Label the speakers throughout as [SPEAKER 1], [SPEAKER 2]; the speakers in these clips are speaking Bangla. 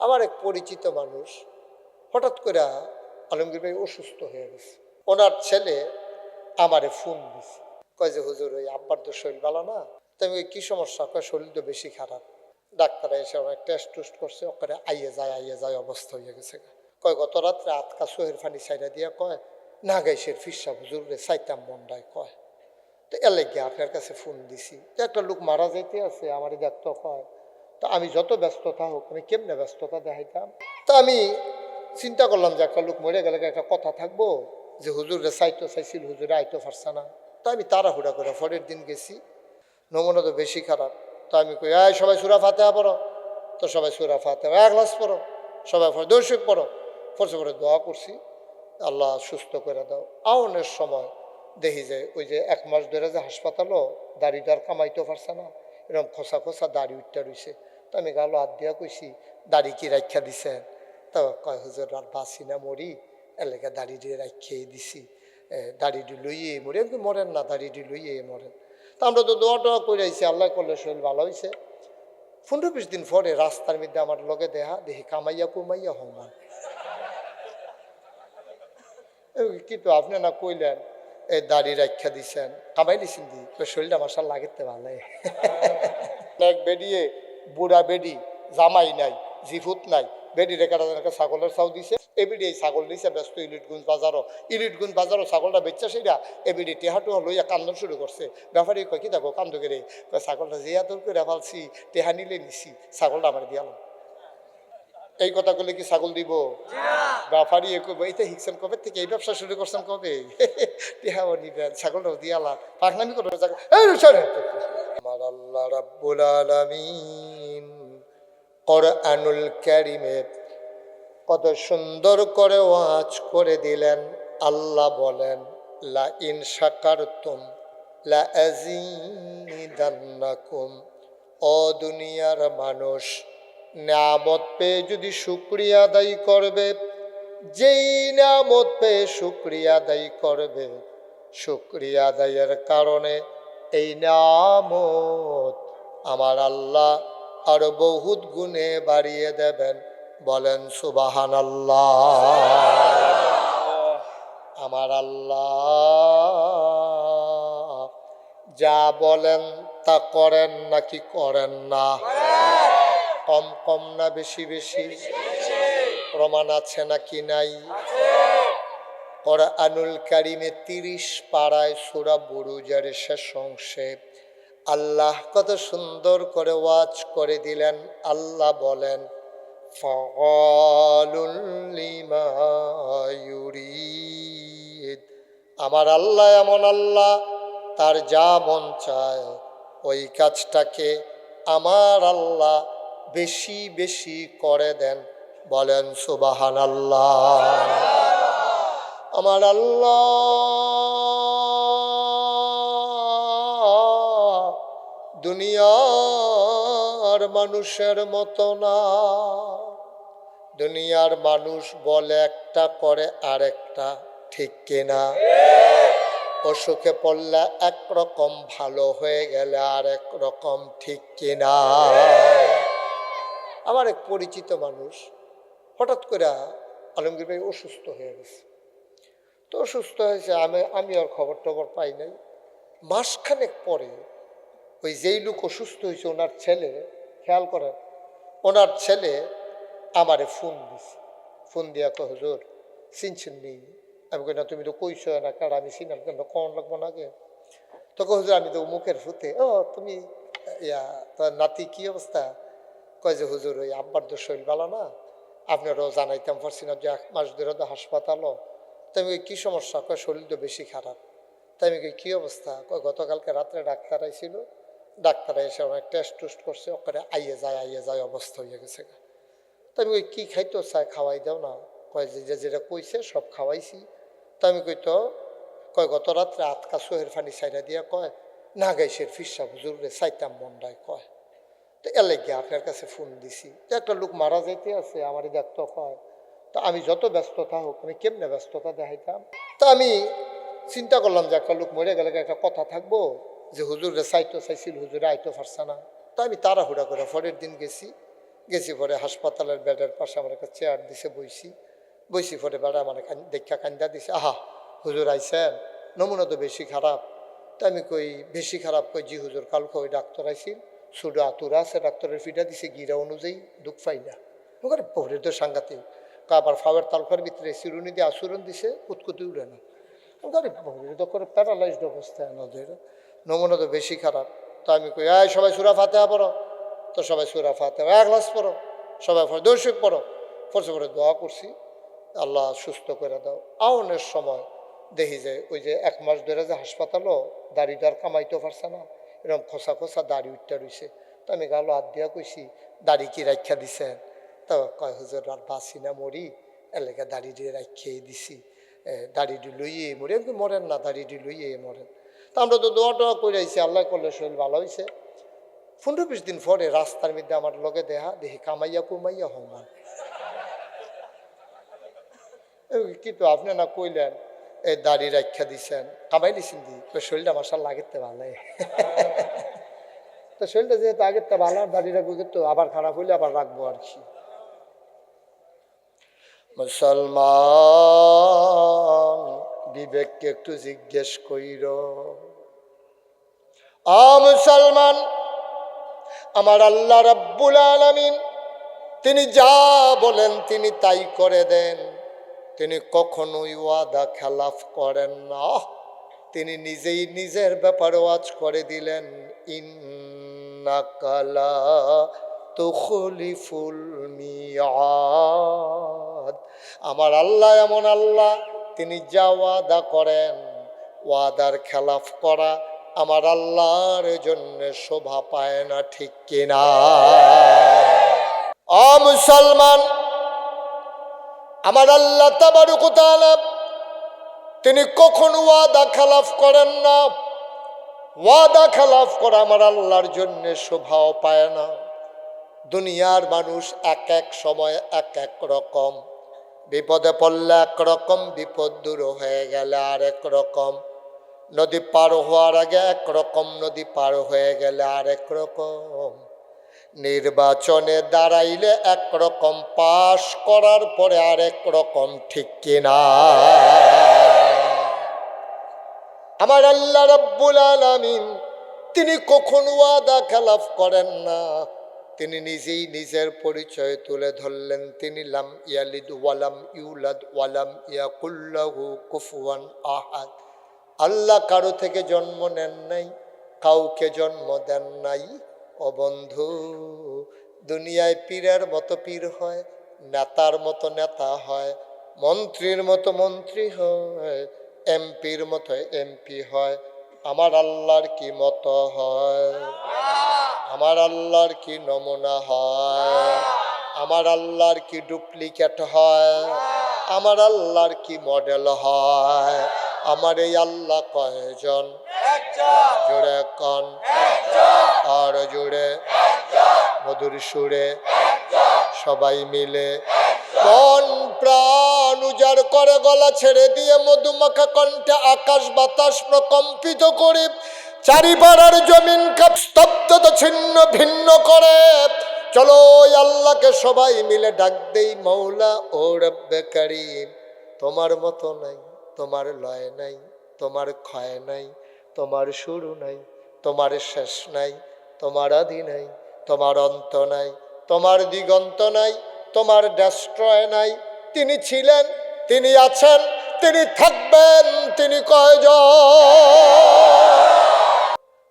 [SPEAKER 1] আমার এক পরিচিত মানুষ হঠাৎ করে আলমগীর ভাই অসুস্থ হয়ে গেছে। ওনার ছেলে আমারে ফোন দিছে, কয় যে হুজুর ওই আব্বার তো শরীর ভালো না। তো আমি কি সমস্যা? কয় শরীর তো বেশি খারাপ। ডাক্তার এসে অনেক টেস্ট টুস্ট করছে, ওখানে আইয়ে যায় অবস্থা হয়ে গেছে। কয় গত রাত্রে আতকা সোহের ফানি সাইডা দিয়া কয় না গাইসের ফিসা হুজুর রে চাইতাম মন্ডায় কয়। তো এর লেগে আপনার কাছে ফোন দিছি, তো একটা লোক মারা যাইতে আছে আমারই দেখতো কয়। তো আমি যত ব্যস্ততা হোক আমি কেমনে ব্যস্ততা দেখাইতাম। তা আমি চিন্তা করলাম যে একটা লোক মরে গেলে একটা কথা থাকবো যে হুজুরে চাইছিল হুজুরে আইতো পারছে না। তো আমি তাড়াহুড়া করে পরের দিন গেছি, নমুনা তো বেশি খারাপ। তো আমি কই এই সবাই সূরা ফাতিহা পড়ো। তো সবাই সূরা ফাতিহা এক গ্লাস পড়ো, সবাই পড়ো দর্শক পড়ো। পড়ছে পরে দোয়া করছি, আল্লাহ সুস্থ করে দাও। আউনের সময় দেখি যে ওই যে 1 মাস ধরে যে হাসপাতালও দাড়িটার কামাইতে পারছে না, এরকম খোসা খোসা দাড়ি উঠতে রয়েছে। তো আমি গালো হাত দিয়া কইছি দাড়ি কি রাখা দিছেন? তো কয় হুজুর আর বাঁচি না মরি, এলাকা দাড়ি দিয়ে রাখিয়ে দিছি, দাড়িটি লইয়ে মরে। এমনি মরেন না, দাড়িটি লইয়ে মরেন। তা আমরা তো দোয়া টোয়া করে আইছি, আল্লাহ করলে শরীর ভালো হয়েছে। 15-20 দিন পরে রাস্তার মধ্যে আমার লগে দেখা দেখি কামাইয়া কুমাইয়া হমান। কিন্তু আপনি না কইলেন এই দাড়ি রাখা দিছেন, কামাই দিছেন দি শরীরটা মাসাল লাগেতে ভালো। এক বেডিয়ে বুড়া বেডি, জামাই নাই, জিফুত নাই, বেডি রেখা ছাগলের চাও দিছে। এবিডি এই ছাগল দিছে ব্যস্ত ইলিটগঞ্জ বাজারও ছাগলটা বেচছে সেটা এবিডি টেহাটু লইয়া কান্দন শুরু করছে। ব্যাপারী কয় কি দেখো কান্দ করে, ছাগলটা যে আদর করে ফালছি, টেহা নিলে নিছি, ছাগলটা আমার দিয়ালাম। এই কথা বলে কি ছাগল দিব? ব্যাপারী এইটা হিকছেন কবে থেকে, এই ব্যবসা শুরু করছেন কবে? টেহাও নিবেন, ছাগলটাও দিয়ালাম, পাকনামি করে আমার আল্লাহ রাব্বুল আলামিন কোরআনুল কারীমে কত সুন্দর করে ওয়াজ করে দিলেন। আল্লাহ বলেন লা ইন শাকারতুম লা আযীদান্নাকুম। ও দুনিয়ার মানুষ, নিয়ামত পেয়ে যদি শুকরিয়া আদায় করবে, যেই নিয়ামত পেয়ে শুকরিয়া আদায় করবে, শুকরিয়া আদায়ের কারণে এই নিয়ামত আমার আল্লাহ আরো বহুত গুণে বাড়িয়ে দেবেন। বলেন সুবহানাল্লাহ। আমার আল্লাহ যা বলেন তা করেন নাকি করেন না? কম কম না বেশি বেশি? প্রমাণ আছে নাকি নাই? কোরআনুল কারীমে 30 পারায় সূরা বুরুজের শেষ অংশে আল্লাহ কত সুন্দর করে ওয়াজ করে দিলেন। আল্লাহ বলেন ফাআলুল লিমা ইউরিদ। আমার আল্লাহ এমন আল্লাহ, তার যা মন চায় ওই কাজটাকে আমার আল্লাহ বেশি বেশি করে দেন। বলেন সুবহানাল্লাহ। আমার আল্লাহ দুনিয়ার মানুষের মতো না। দুনিয়ার মানুষ বলে একটা করে আরেকটা, ঠিক কিনা? অসুখে পড়লে একরকম, ভালো হয়ে গেলে আরেক রকম, ঠিক কিনা? আমার এক পরিচিত মানুষ হঠাৎ করে আলমগীর ভাই অসুস্থ হয়ে গেছে। তো অসুস্থ হয়েছে, আমি আর খবর টবর পাই নাই। মাসখানেক পরে ওই যেই লোক অসুস্থ হয়েছে ওনার ছেলে, খেয়াল করেন, ওনার ছেলে আমারে ফোন দিছে। ফোন দিয়া কয় হুজুর চিনছেন নি? আমি কই না, তুমি তো কইছো না কার, আমি চিনাম কেন, কন লাগবো না আগে? তখন হুজুর আমি তো মুখের ফুতে। ও তুমি তোর নাতি কি অবস্থা? কয় যে হুজুর ওই আব্বার তো শরীর ভালো না, আপনারও জানাইতাম পারছি না যে 1 মাস ধরে তো হাসপাতালও। তো আমি কি সমস্যা? কয় শরীর তো বেশি খারাপ। তাই আমি কি অবস্থা? কয় গতকালকে রাত্রে ডাক্তার আইছিল, ডাক্তার এসে অনেক টেস্ট টুস্ট করছে, ওখানে আইয়ে যায় অবস্থা হয়ে গেছে। তো আমি ওই কী খাইতো চাই খাওয়াই দাও না। কয় যে যেটা কইছে সব খাওয়াইছি। তো আমি কইতো কয় গত রাত্রে আতকা সোহের ফানি সাইডা দিয়া কয় না গাইসের ফিসা হুজুর রে চাইতাম মন্ডায় কয়। তো এর লেগে আপনার কাছে ফোন দিছি, তো একটা লোক মারা যাইতে আছে আমারই দেখতো কয়। তো আমি যত ব্যস্ততা হোক আমি কেমনে ব্যস্ততা দেখাইতাম। তো আমি চিন্তা করলাম যে একটা লোক মরে গেলে একটা কথা থাকবো যে হুজুরে চাইছিল হুজুরে আইতো পারছে না। তো আমি তাড়াহুড়া করে পরের দিন গেছি, গেছি পরে হাসপাতালের বেডের পাশে আমার একটা চেয়ার দিছে, বইছি পরে বেড়া মানে দেখা কান্দা দিছে, আহা হুজুর আইসেন, নমুনা তো বেশি খারাপ। তো আমি কই বেশি খারাপ, কই জি হুজুর, কালকে ওই ডাক্তার আইসিল, সুডো আতুরা আছে, ডাক্তারের ফিটা দিছে গিরা অনুযায়ী, দুঃখ পাইলা ওখানে পরে তো সাংঘাতিক। আবার ফাওয়ার তালকার ভিতরে চিরুনি দিয়ে আচরণ দিছে, কুতকুতি উড়ে না। তো করে প্যারালাইজড অবস্থায় আমাদের, নমুনা তো বেশি খারাপ। তো আমি কই এই সবাই সূরা ফাতিহা পড়ো, তো সবাই সূরা ফাতিহা এক গ্লাস পড়ো, সবাই দর্শক পড়ো, পড়ছে পরে দোয়া করছি, আল্লাহ সুস্থ করে দাও। আউনের সময় দেখি যে ওই যে 1 মাস ধরে যে হাসপাতালও দাড়িটার কামাইতে পারছে না, এরকম খোসা খোসা দাড়ি উঠতে রয়েছে। তো আমি গালো হাত দিয়া কইছি, দাড়ি কি রাখা দিছেন? তো কয় হুজুর আর বাঁচি না মরি, এলাকা দাড়ি দিয়ে রাখিয়ে দিছি, দাড়িটি লইয়ে মরে। আমি মরেন না, দাড়িটি লইয়ে মরেন। তা আমরা তো দোয়া টোয়া করে আইছি, আল্লাহ করলে শরীর ভালো হয়েছে। 15-20 দিন পরে রাস্তার মধ্যে আমার লগে দেখি কামাইয়া কুমাইয়া হমান। কিন্তু আপনি না কইলেন এই দাড়ি রাখা দিছেন, কামাই দিছেন দি, তো শরীরটা মাসাল লাগেতে ভালো। তো শরীরটা যেহেতু আগের তা ভালো, দাড়ি রাখবো, কিন্তু আবার খারাপ হইলে আবার রাখবো আর কি। মুসলমান বিবেককে একটু জিজ্ঞেস কইর, মুসলমান, আমার আল্লাহ রাব্বুল আলামিন তিনি যা বলেন তিনি তাই করে দেন, তিনি কখনোই ওয়াদা খেলাফ করেন না। তিনি নিজেই নিজের ব্যাপারে ওয়াজ করে দিলেন, ইন্নাকা লা তুখলিফুল মিয়াদ। আমার আল্লাহ এমন আল্লাহ, তিনি যা ওয়াদা করেন, ওয়াদার খেলাফ করা আমার আল্লাহর জন্য শোভা পায় না, ঠিক কিনা? মুসলমান, আমার আল্লাহ তাবারক ওয়া তাআলা তিনি কখনো ওয়াদা খেলাফ করেন না। ওয়াদা খেলাফ করা আমার আল্লাহর জন্য শোভাও পায় না। দুনিয়ার মানুষ এক এক সময় এক এক রকম, বিপদে পড়লে এক রকম, বিপদ দূর হয়ে গেলে আরেক রকম, নদী পার হওয়ার আগে এক রকম, নদী পার হয়ে গেলে আরেক রকম, নির্বাচনে দাঁড়াইলে এক রকম, পাশ করার পরে আরেক রকম, ঠিক কিনা? আমার আল্লাহ রাব্বুল আলামিন তিনি কখনো ওয়াদা খেলাফ করেন না। তিনি নিজেই নিজের পরিচয় তুলে ধরলেন, তিনি লাম ইয়ালিদ ওয়ালাম ইউলাদ ওয়ালাম ইয়াকুল লাহু কুফুয়ান আহাদ। আল্লাহ কারো থেকে জন্ম নেন নাই, কাউকে জন্ম দেন নাই। ও বন্ধু, দুনিয়ায় পীরের মতো পীর হয়, নেতার মতো নেতা হয়, মন্ত্রীর মতো মন্ত্রী হয়, এমপির মতো এমপি হয়। আমার আল্লাহর কি মতো হয়? আমার আল্লাহর কি নমুনা হয়? আমার আল্লাহর কি ডুপ্লিকেট হয়? আমার আল্লাহর কি মডেল হয়? আমার এই আল্লাহ কয়জন? জোরে কন, আর জোরে মধুর সুরে সবাই মিলে মন প্রাণ উজাড় করে গলা ছেড়ে দিয়ে মধুমাখা কণ্ঠে আকাশ বাতাস প্রকম্পিত করে চারিপাড়ার জমিন স্তব্ধতা ছিন্ন ভিন্ন করে চলো আল্লাহকে সবাই মিলে ডাক দেই, মৌলা ও রব্বে কারীম, তোমার মতো নাই, তোমার লয় নাই, তোমার ক্ষয় নাই, তোমার শুরু নাই, তোমার শেষ নাই, তোমার আদি নাই, তোমার অন্ত নাই, তোমার দিগন্ত নাই, তোমার ডেস্ট্রয় নাই। তিনি ছিলেন, তিনি আছেন, তিনি থাকবেন, তিনি কয়জন?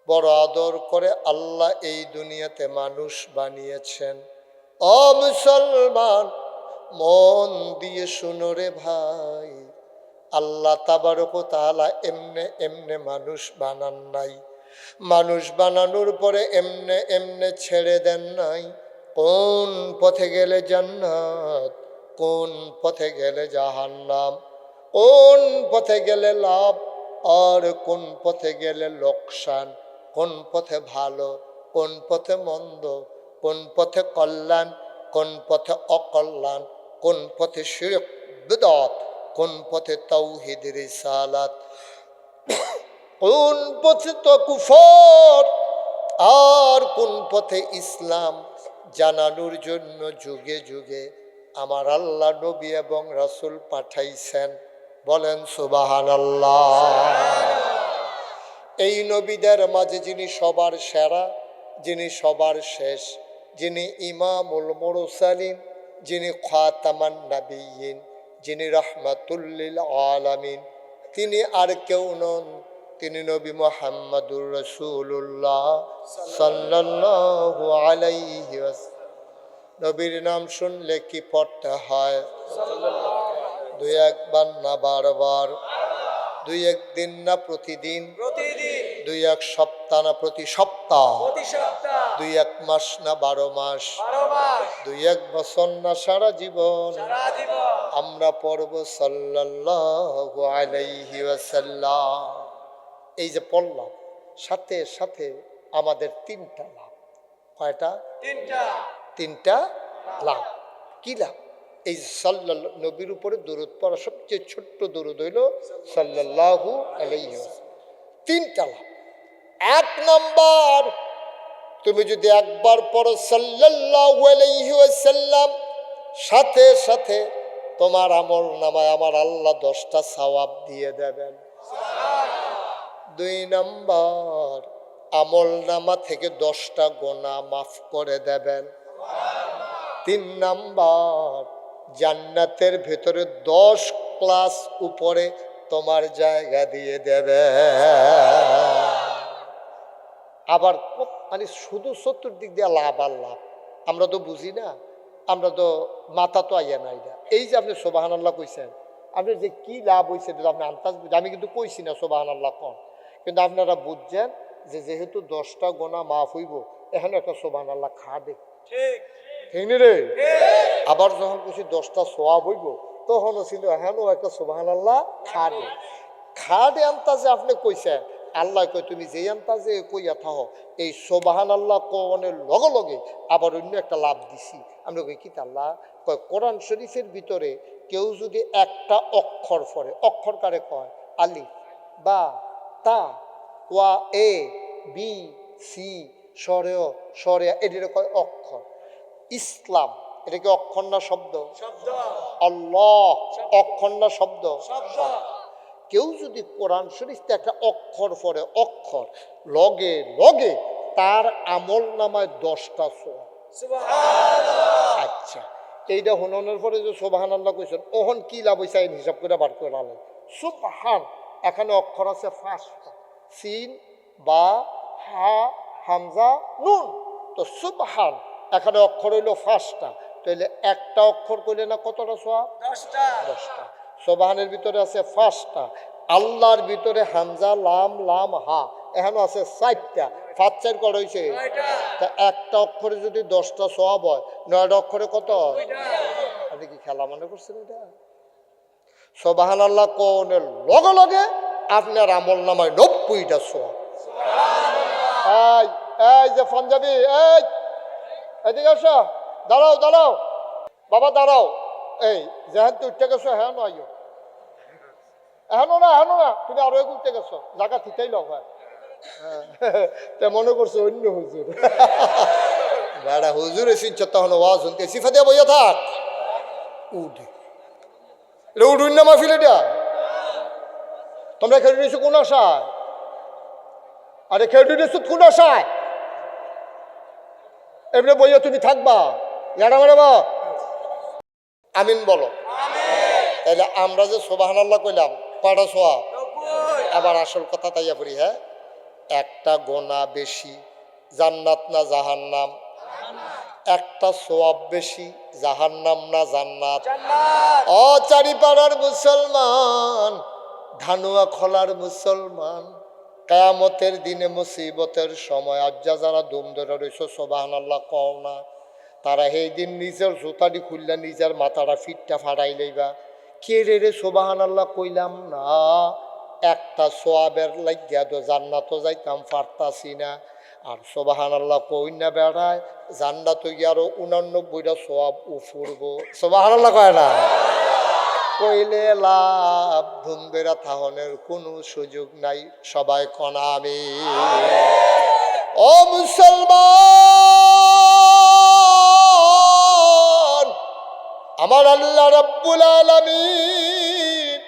[SPEAKER 1] বড় আদর করে আল্লাহ এই দুনিয়াতে মানুষ বানিয়েছেন। ও মুসলমান, মন দিয়ে শুনো রে ভাই, আল্লাহ তাবারক ওয়া তাআলা এমনে এমনে মানুষ বানান নাই। মানুষ বানানোর পরে এমনে এমনে ছেড়ে দেন নাই। কোন পথে গেলে জান্নাত, কোন পথে গেলে জাহান্নাম, কোন পথে গেলে লাভ আর কোন পথে গেলে লোকসান, কোন পথে ভালো, কোন পথে মন্দ, কোন পথে কল্যাণ, কোন পথে অকল্যাণ, কোন পথে শিরক বিদআত, কোন পথে তাওহীদ রিসালাত, কোন পথে তো কুফর আর কোন পথে ইসলাম। জানানোর জন্য যুগে যুগে আমার আল্লাহ নবী এবং রাসূল পাঠাইছেন। বলেন সুবহানাল্লাহ। এই নবীদের মাঝে যিনি সবার সেরা, যিনি সবার শেষ, যিনি ইমামুল মুরসালিন, যিনি খাতামান নাবিয়্যিন, যিনি রাহমাতুল লিল আলামিন, তিনি আর কেউ নন, তিনি নবী মুহাম্মদুর রাসূলুল্লাহ সাল্লাল্লাহু আলাইহি ওয়াসাল্লাম। নবীর নাম শুনলে কি পড়তে হয়? দুই একবার না বারবার? দুই একদিন না প্রতিদিন? দুই এক সপ্তাহ না প্রতি সপ্তাহ? দুই এক মাস না 12 মাস? দুই এক বছর না সারা জীবন? আমরা পড়ব সাল্লাল্লাহু আলাইহি ওয়াসাল্লাম। এই যে পড়লাম, সাথে সাথে আমাদের 3টা লাভ। কয়টা? 3টা লাভ। কি লাভ? এই সাল্লাল্লাহু নবীর উপরে দরুদ পড়া সবচেয়ে ছোট্ট দরুদ হইল সাল্লাল্লাহু আলাইহি ওয়াসাল্লাম। 3টা লাভ। 1 নাম্বার, তুমি যদি একবার পড়ো সাল্লাল্লাহু আলাইহি ওয়াসাল্লাম, সাথে সাথে তোমার আমল নামায় আমার আল্লাহ 10টা সওয়াব দিয়ে দেবেন। 2 নাম্বার, আমল নামা থেকে 10টা গুনাহ মাফ করে দেবেন। 3 নাম্বার, জান্নাতের ভেতরে 10 ক্লাস উপরে তোমার জায়গা দিয়ে দেবে। আবার মানে শুধু চতুর্দিক দিয়ে লাভ আর লাভ। আমরা তো বুঝি না, আমরা তো মাথা তো আইয়া না। এই যে আপনি সুবহানাল্লাহ কইছেন, আপনি যে কি লাভ হয়েছে আপনি আন্দাজ বুঝেন। আমি কিন্তু কইছি না সুবহানাল্লাহ কন, কিন্তু আপনারা বুঝছেন যে যেহেতু 10টা গুনাহ মাফ হইব, এখানে একটা সুবহানাল্লাহ খাড়ে। ঠিক ঠিক নি রে? আবার যখন কিছু 10টা সওয়াব হইব, তখনও ছিল এখানেও একটা সুবহানাল্লাহ খাড়ে। খাড়ে আন্তাজে আপনি কইছেন, আল্লাহ কই তুমি যেই আন্তাজে কইয়া থাকো, এই সুবহানাল্লাহ কোনের লগে লগে আবার অন্য একটা লাভ দিছি। আমরা কই কি আল্লাহ কয়, কোরআন শরীফের ভিতরে কেউ যদি একটা অক্ষর পড়ে, অক্ষর কারে কয়? আলিফ, বা, তা, ওয়া, এ, বি, সি, সরেয়, সরেয়া, এটির কয় অক্ষর। ইসলাম এটা কি অক্ষর না শব্দ? আল্লাহ অক্ষর না শব্দ? কেউ যদি কোরআন শরীফতে একটা অক্ষর পড়ে, অক্ষর লগে লগে তার আমল নামায় 10টা সওয়াব। আচ্ছা, এইটা হননের পরে যে সুবহানাল্লাহ কইছেন, ওহন কি লাভ হইছে হিসাব করে বার করে আলে। সুবহান এখানে অক্ষর আছে 5টা, সিন, বা, হা, হামজা, নুন। তো সুবহান এখানে অক্ষর হইল 5টা, তাহলে একটা অক্ষর কইলে না কতটা সওয়াব? 10টা। সুবহানের ভিতরে আছে 5টা, আল্লাহর ভিতরে হামজা, লাম, লাম, হা, এখানে আছে 4টা। 5 4 কত হয়েছে? তা একটা অক্ষরে যদি 10টা সওয়াব হয়, 9টা অক্ষরে কত? আপনি কি খেলা মনে করছেন এটা? সুবহানাল্লাহ কোনের লগে লগে আপনার আমল নামায় 90টা সওয়াব। এই এই যে পাঞ্জাবি, এই এদিকে আসো, দাঁড়াও দাঁড়াও বাবা, দাঁড়াও। এই যেহেন তুই উঠতে গেছো, হ্যাঁ নয় এখনো না, এখনো না, তুমি আরো উঠতে গেছো, জায়গা ঠিকই লোক হয়। তা মনে করছো অন্য হুজুর। বেড়া হুজুর এসেছ, তখন ওয়াজ শুনতে সিফা দিয়ে বইয়া থাক। উঠে এটা উঠুন না মাহফিল। এটা তোমরা খেলে নিয়েছো কোন আশায়? আরে খেলে নিয়েছো কোন আশায়? এমনি বইয়া তুমি থাকবা, লাড়া মারাবা। আমিন বলো। তাইলে আমরা যে সুবহানাল্লাহ কইলাম, কয়টা সওয়াব? আবার আসল কথা তাইয়া পড়ি। হ্যাঁ, একটা গোনা বেশি, জান্নাত না জাহান্নাম? একটা সওয়াব বেশি, জাহান্নাম না জান্নাত? ও চারিপাড়ার মুসলমান, ধানুয়া খোলার মুসলমান, কিয়ামতের দিনে মুসিবতের সময় আজ্জা যারা দুম ধরে রয়েছে সুবহানাল্লাহ কও না, তারা সেই দিন নিজের জুতাটি খুললা নিজের মাথাটা ফিটটা ফাটাই লইবা। কে রে সুবহানাল্লাহ কইলাম না, একটা সওয়াবের লাগিয়া তো জান্নাতও যাইতাম পারতাছি না, আর সুবহানাল্লাহ কই না বেড়ায় জান্নাত আরো 89টা সওয়াব উফুরবো। সুবহানাল্লাহ কয় না? কইলে লাভ, ধুমবেরা থাহনের কোনো সুযোগ নাই। সবাই কনা আমিন। ও মুসলমান, আমার আল্লাহ রাব্বুল আলামিন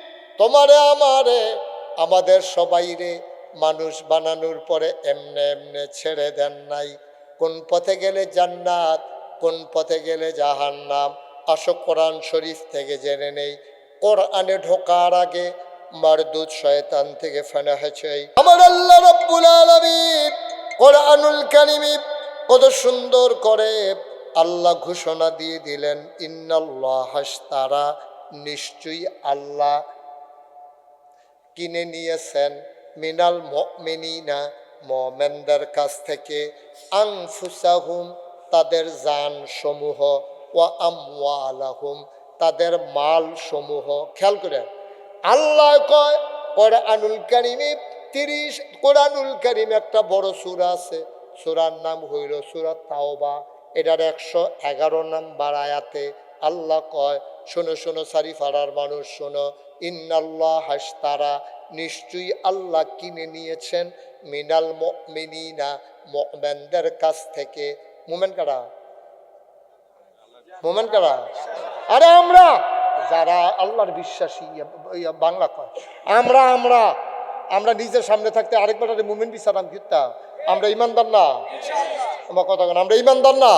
[SPEAKER 1] তোমারে আমারে আমাদের সবাইরে মানুষ বানানোর পরে এমনে এমনে ছেড়ে দেন নাই। কোন পথে গেলে জান্নাত, কোন পথে গেলে জাহান্নাম, আসো কোরআন শরীফ থেকে জেনে নেই। কোরআনে ঢোকার আগে মারদুদ শয়তান থেকে ফেনা হয়েছে আমার আল্লাহ রাব্বুল আলামিন কোরআনুল কারীমে কত সুন্দর করে আল্লাহ ঘোষণা দিয়ে দিলেন, ইন্নাল্লাহ হাশতারা, নিশ্চয়ই আল্লাহ কিনে নিয়েছেন মিনাল মুমিনিনা, মুমিনদের কাছ থেকে, আনফুসাহুম, তাদের জান সমূহ, ওয়া আমওয়ালাহুম, তাদের মাল সমূহ। খেয়াল করে আল্লাহ কয় কোরআনুল কারীমে 30 কোরআনুল কারীমে একটা বড় সূরা আছে, সূরার নাম হইল সূরা তাওবা। এটার 111 নাম্বার আয়াতে আল্লাহ কয়, শোনো শোনো সারিফাড়ার মানুষ শোনো, ইন্নাল্লাহ হাশতারা, নিশ্চয়ই আল্লাহ কিনে নিয়েছেন মিনাল মুমিনিনা, মুমিনদের কাছ থেকে। মুমিন কারা? মুমিন কারা? আরে আমরা যারা আল্লাহর বিশ্বাসী, বাংলা কয় আমরা আমরা আমরা নিজের সামনে থাকতে আরেকবার মুমিন বিচারাম কিতা, আমরা ইমানদার না? আমার কথা কেন, আমরা ইমানদার না?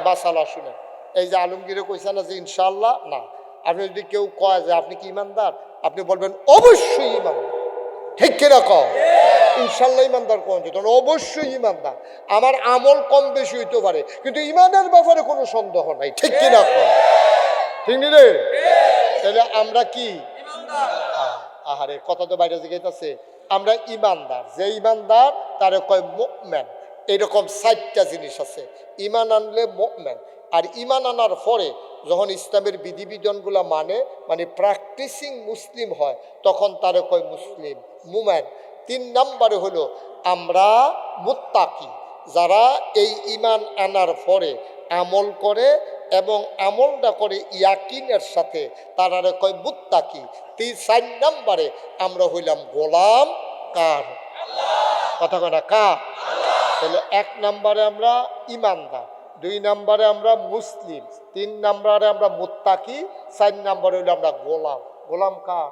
[SPEAKER 1] বাসালা শুনে এই যে আলমগীরে কইছে না যে ইনশাআল্লাহ, না, আপনি যদি কেউ কয় যে আপনি কি ইমানদার, আপনি বলবেন অবশ্যই ইমানদার। ঠিক কিনা কও? ইনশাল্লাহ ইমানদার কোন যেত, অবশ্যই ইমানদার। আমার আমল কম বেশি হইতে পারে, কিন্তু ইমানের ব্যাপারে কোনো সন্দেহ নাই। ঠিক কিনা কও? ঠিক নি রে? তাহলে আমরা কি আহারে কথা তো বাইরে জিগাইতেছে, আমরা ইমানদার। যে ইমানদার তারে কয় মুমিন। এইরকম 4টা জিনিস আছে। ইমান আনলে মুমিন, আর ইমান আনার পরে যখন ইসলামের বিধিবিধানগুলো মানে প্র্যাকটিসিং মুসলিম হয়, তখন তারে কয় মুসলিম, মুমিন। 3 নম্বরে হলো আমরা মুত্তাকি, যারা এই ইমান আনার পরে আমল করে এবং আমলটা করে ইয়াকিনের সাথে, তারা কয় মুত্তাকি। 4 নম্বরে আমরা হইলাম গোলাম কার? কথা কয় না কার? তাহলে 1 নম্বরে আমরা ইমানদার, 2 নম্বরে আমরা মুসলিম, 3 নম্বরে আমরা মুত্তাকি, 4 নম্বরে হইলো আমরা গোলাম। গোলাম কার?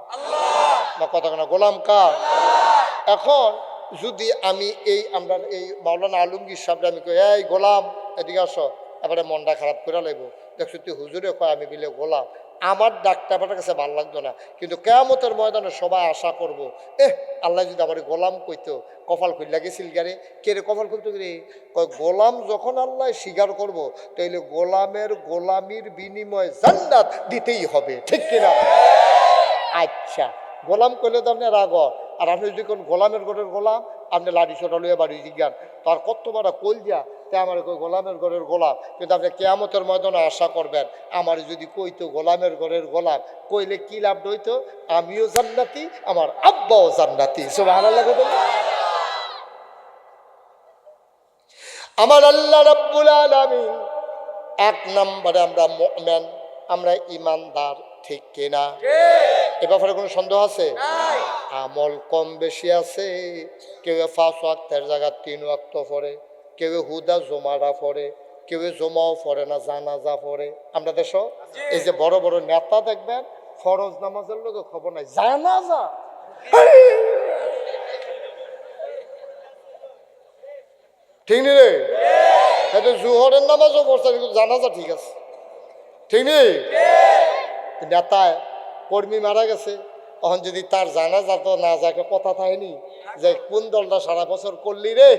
[SPEAKER 1] না কথা কয় না, গোলাম কার? এখন যদি আমি আমরা এই মাওলানা আলমগীর সাহেব আমি কই, এই গোলাম এদিকে আসো, এবারে মনটা খারাপ করে লাগবো, দেখছো তুই হুজুরে কয় আমি বিলে গোলাম, আমার ডাকটা আমার কাছে ভালো লাগতো না, কিন্তু কিয়ামতের ময়দানে সবাই আশা করবো, আল্লাহ যদি আমার গোলাম কইতো, কপাল খুললা গেছিল গারে, কে রে কপাল খুলতো রে? কয় গোলাম যখন আল্লাহ স্বীকার করবো, তাইলে গোলামের গোলামির বিনিময়ে জান্নাত দিতেই হবে। ঠিক কিনা? আচ্ছা, গোলাম কইলে তো আপনি রাগ, আর আপনি যদি কোন গোলামের ঘরের গোলাম, আপনি লাঠি ছোটা লইয়া বাড়ি জিজ্ঞান, তার কত বড় কল দিয়া তে আমার কই গোলামের ঘরের গোলাম, কিন্তু আপনি কিয়ামতের ময়দানে আশা করবেন আমার যদি কইতো গোলামের ঘরের গোলাম, কইলে কি লাভ হইতো? আমিও জান্নাতি, আমার আব্বাও জান্নাতি। সুবহানাল্লাহ। আমার আল্লাহ রাব্বুল আলামিন 1 নম্বরে আমরা মুমিন, আমরা ইমানদার। ঠিক কিনা? এ ব্যাপারে কোনো সন্দেহ আছে? আমল কম বেশি আছে, কেউ 5 ওয়াক্তের জায়গা 3 ওয়াক্ত পড়ে, কেউ হুদা জমাটা পড়ে, কেউ জমাও পড়ে না, জানাজা পড়ে। আমরা দেশ এই যে বড় বড় নেতা দেখবেন ফরজ নামাজের লোক খবর নাই, জানাজা। ঠিক নি রে? হয়তো জোহরের নামাজও পড়ছে, কিন্তু জানাজা ঠিক আছে। ঠিক নেই? নেতায় কর্মী মারা গেছে, তখন যদি তার জানাজা তো না যায়, কথা থাকেনি যে কোন দলটা সারা বছর করলি রে,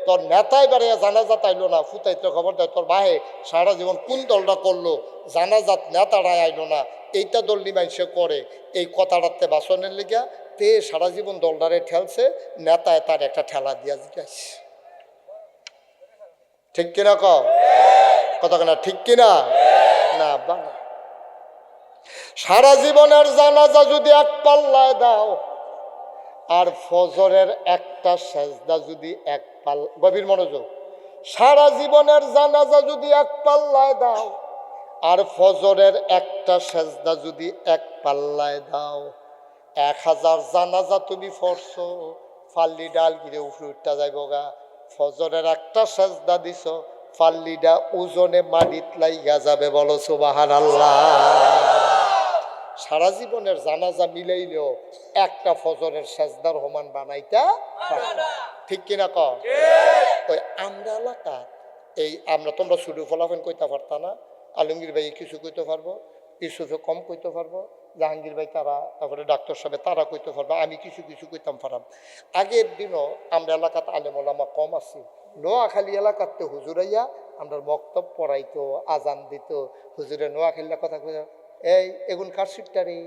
[SPEAKER 1] তোর নেতায় বেড়ে জানাজা তাইলো না, ফুতাইতে খবর দেয় তোর বাহে সারা জীবন কোন দলটা করলো, জানাজাত নেতারাই আইলো না, এইটা দলনি মানুষে করে, এই কথাটাতে বাসনের লেগা তে সারা জীবন দলটারে ঠেলছে, নেতায় তার একটা ঠেলা দিয়া জিজ্ঞাসা। ঠিক কিনা কও? কথা কেনা ঠিক কিনা? না বাবা, সারা জীবনের জানাজা যদি 1 পাল্লায় দাও, আর ফজরের একটা সেজদা যদি 1 পাল্লা, গভীর মনোযোগ, সারা জীবনের জানাজা যদি 1 পাল্লায় দাও, আর ফজরের একটা সেজদা যদি 1 পাল্লায় দাও, 1000 জানাজা তুমি পড়ছো, ফাল্লি ডাল গিরে উপরে উঠতে যাইব গা। ফজরের একটা সেজদা দিছ, ফাল্লিটা ওজনে মাটিত লাইগা যাবে, বলো সুবহানাল্লাহ। সারা জীবনের জানাজা মিলাইলেও একটা ফজরের সেজদার সমান বানাইতা পারে না। ঠিক কিনা কও? ওই আমরা এলাকা এই আমরা তোমরা শুরু ফলাফল কইতে পারতা না, আলমগীর ভাই কিছু কইতে পারবো, ইউসুফে কম কইতে পারবো, জাহাঙ্গীর ভাই তারা, তারপরে ডাক্তার সাহেব তারা কইতে পারবো, আমি কিছু কিছু কইতাম পারাম। আগের দিনও আমরা এলাকাতে আলেম ওলামা কম আছি, নোয়াখালী এলাকাতে হুজুরাইয়া আমরা বক্তব্য পড়াইতো, আজান দিত, হুজুরে নোয়াখালীর কথা কই, এই এগুন কার সিটটারি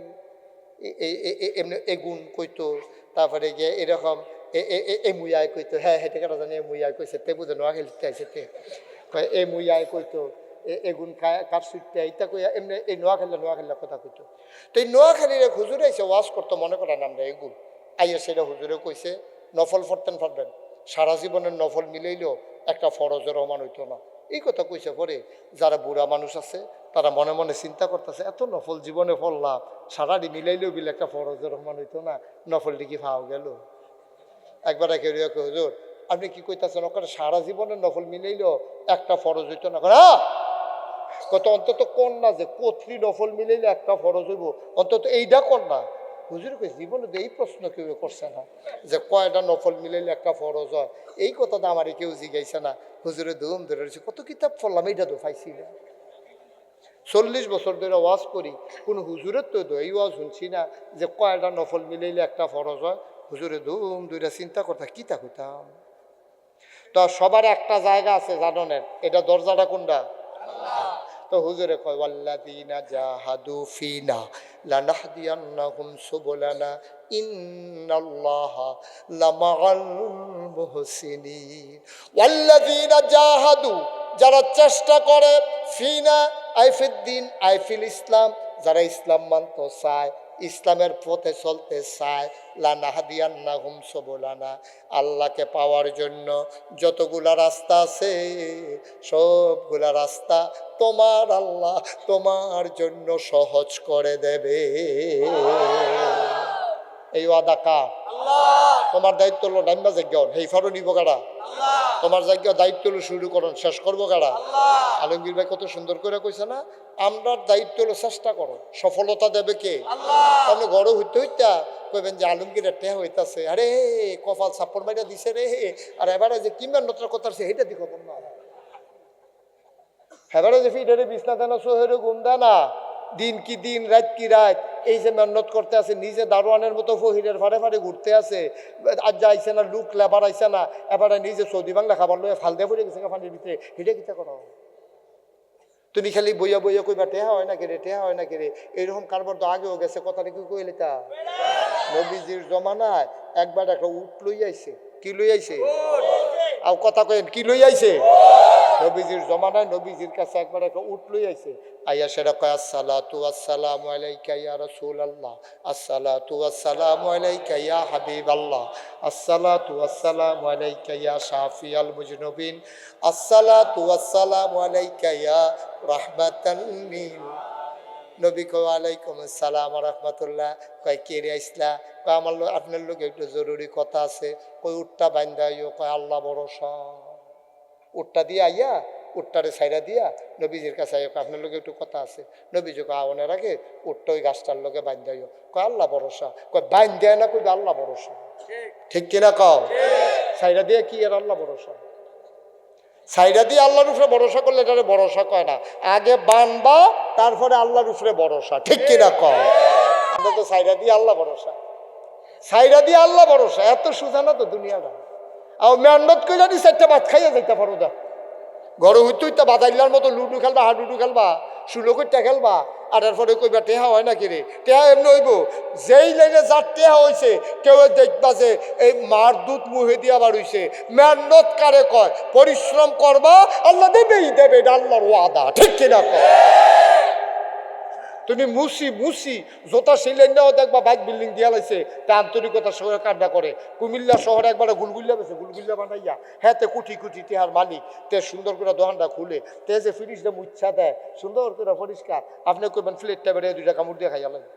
[SPEAKER 1] এমনি এগুন কইতো, তারপরে গিয়ে এরকম এ মুইয়াই কইতো, হ্যাঁ হেঁটে কাটা জানি এ মুইয়াই কইছে, তে বুঝে নোয়াখালীতে আইসে তে এ মুইয়াই কইতো, এগুন কার সিটটা এইটা কইয়া এমনি এই নোয়াখালীর কথা কইতো। তো এই নোয়াখালীর এক হুজুরে এসে ওয়াজ করতো, মনে করেন আমরা এগুন আইয়া সেটা হুজুরে কইছে নফল পড়তেন পারবেন, সারা জীবনের নফল মিলাইলেও একটা ফরজের রহমান হইতো না। এই কথা কইছে পরে যারা বুড়া মানুষ আছে তারা মনে মনে চিন্তা করতেছে, এত নফল জীবনে ফললাম, সারাটি মিলাইলেও বিলে একটা ফরজের রহমান হইতো না, নফলটি কি পাওয়া গেল? একবার একে হুজুর আপনি কি কইতেছেন, ওখানে সারা জীবনের নফল মিলাইলেও একটা ফরজ হইতো না? কত অন্তত কোন না যে কোথরি নফল মিলাইলে একটা ফরজ হইব, অন্তত এইটা কোন না। হুজুর কই জীবনে তো এই প্রশ্ন কেউ করছে না যে কয়টা নফল মিলাইলে একটা ফরজ হয়, এই কথাটা আমারে কেউ জিজ্ঞাসা না। হুজুরে ধুম ধরে রয়েছে, কত কিতাব পড়লাম এইটা তো পাইছি না। 40 বছর ধরে ওয়াজ করি, কোনো হুজুরের তো এই ওয়াজ শুনছি না যে কয়টা নফল মিলাইলে একটা ফরজ হয়। হুজুরে ধুম ধরে চিন্তা করতাম, কিতা কইতাম। তো সবার একটা জায়গা আছে জাননের, এটা দরজাটা কোনটা? তো হুজুরে কয় ওয়াল্লাযীনা জাহাদু ফিনা লানাহদিয়ান্নাহুম সুবুলানা ইন্নাল্লাহা লামাআল মুহসিনিন। ওয়াল্লাযীনা জাহাদু, যারা চেষ্টা করে, ফিনা আইফিদ্দিন আইফিল ইসলাম, যারা ইসলাম মানতে চায়, ইসলামের পথে চলতে চায়, লানাহদিয়ান্নাহুম সুবুলানা, আল্লাহকে পাওয়ার জন্য যতগুলা রাস্তা আছে সবগুলা রাস্তা তোমার আল্লাহ তোমার জন্য সহজ করে দেবে। এই ওয়াদা কার? তোমার দায়িত্ব হলো ডাইম্বা যজ্ঞ এই ফারো নিব কারা? তোমার যজ্ঞ দায়িত্ব হলো শুরু করুন, শেষ করবো কারা? আলমগীর ভাই কত সুন্দর করে কইছে না, আমরা দায়িত্ব হলো চেষ্টা করো, সফলতা দেবে কে? আপনি গড় হইতে হইতা কইবেন যে আলমগীরের টেহা হইতাছে, আরে কপাল ছাপ্পর মাইরা দিছে রে, আর এবারে যে কি মেহনতটা করতেছে সেইটা দি খবর না। এবারে যে ফিডারে বিছনা দেনা সোহেরে ঘুম দেয় না, দিন কি দিন রাত কি রাত এই যে মেহনত করতে আছে, নিজে দারোয়ানের মতো ফহিরের ফাড়ে ফাড়ে ঘুরতে আছে, আজ যা আইসে না, লুক লেবার আইসে না, এবারে নিজে সৌদি বাংলা খাবার লয়ে ফাল দিয়ে পড়ে গেছে পানির ভিতরে, হিটে কিতা করো তুমি? খালি বইয়া বইয়া কইবা টেহা হয় না কেরে, টেহা হয় না কেরে, এইরকম কারবার তো আগেও গেছে, কথাটা কি কইলে তা? নবীজির জমানায় একবার একটা উট লই আইছে, কি লই আইছে? আর কথা কয়েন কি লই আইছে? নবীজির জমানায় নবীজির কাছে একবার একটা উট লই আইছে, আইয়া সেটা কয় আসসালাতু আসসালামু আলাইকা ইয়া রাসূলুল্লাহ, আসসালাতু আসসালামু আলাইকা ইয়া হাবিবাল্লাহ, আসসালাতু আসসালামু আলাইকা ইয়া শাফিয়াল মুজনুবিন, আসসালাতু আসসালামু আলাইকা ইয়া রাহমাতাল লিল। নবী কয় ওয়ালাইকুম আসসালাম ওয়া রাহমাতুল্লাহ। কয় কে রে আইসলা? কয় আমার আপনার লোক একটু জরুরি কথা আছে। কই উটটা বান্ধাইও? কয় আল্লাহ ভরসা। উটটা দিয়ে আইয়া উটটারে ছাইরা দিয়া নবীজির কাছে আইয়া কয় আপনার লোক একটু কথা আছে। নবীজি কয় আওয়ানের আগে উটটা ওই গাছটার লোকে বান্ধাইও। কয় আল্লাহ ভরসা। কয় বান্ধায় না, কই আল্লাহ ভরসা। ঠিক কিনা কও? ছাইরা দিয়ে কি আর আল্লাহ ভরসা? সাইডা দিয়ে আল্লাহর উপরে ভরসা করলে এটারে ভরসা কয় না, আগে বানবা তারপরে আল্লাহর উপরে ভরসা। ঠিক কিনা কয়? আমরা তো সাইডা দিয়ে আল্লাহ ভরসা, সাইডা দিয়ে আল্লাহ ভরসা, এত সোজা না তো দুনিয়াটা। আর মেহনত করে জানি 4টা ভাত খাইয়া যাইতে পারো দা, ঘরে হইতে হইতে বাদাইলার মতো লুডু খেলবা, হাডুডু খেলবা, শুলো করতে খেলবা, আর এরপরে কইবা টেহা হয় না কিরে? টেহা এমনি হইব যেই লাইনে যার টেহা হয়েছে, কেউ দেখবা যে এই মার দুধ মুহে দিয়া বার হইছে। মেহনত কারে কয়? পরিশ্রম করবা, আল্লাহ দেবেই দেবে, এটা আল্লাহর ওয়াদা। ঠিক কিনা কয়? তুমি মুসি জোতা সিলেন্ডারও দেখবা বাইক বিল্ডিং দিয়া লাইছে, তা আন্তরিকতার সঙ্গে কান্না করে। কুমিল্লা শহরে একবার গুলগুল্লা পেয়েছে, গুলগুল্লা বানাইয়া হ্যাঁ তে কুটি কুটি টেহার মালিক, তে সুন্দর করে দোকানটা খুলে, তে যে ফিরিসটা মুচ্ছা দেয় সুন্দর করে পরিষ্কার, আপনি কইবেন প্লেটটা বেড়ে 2টা কামড় দিয়ে খাইয়া লাগে,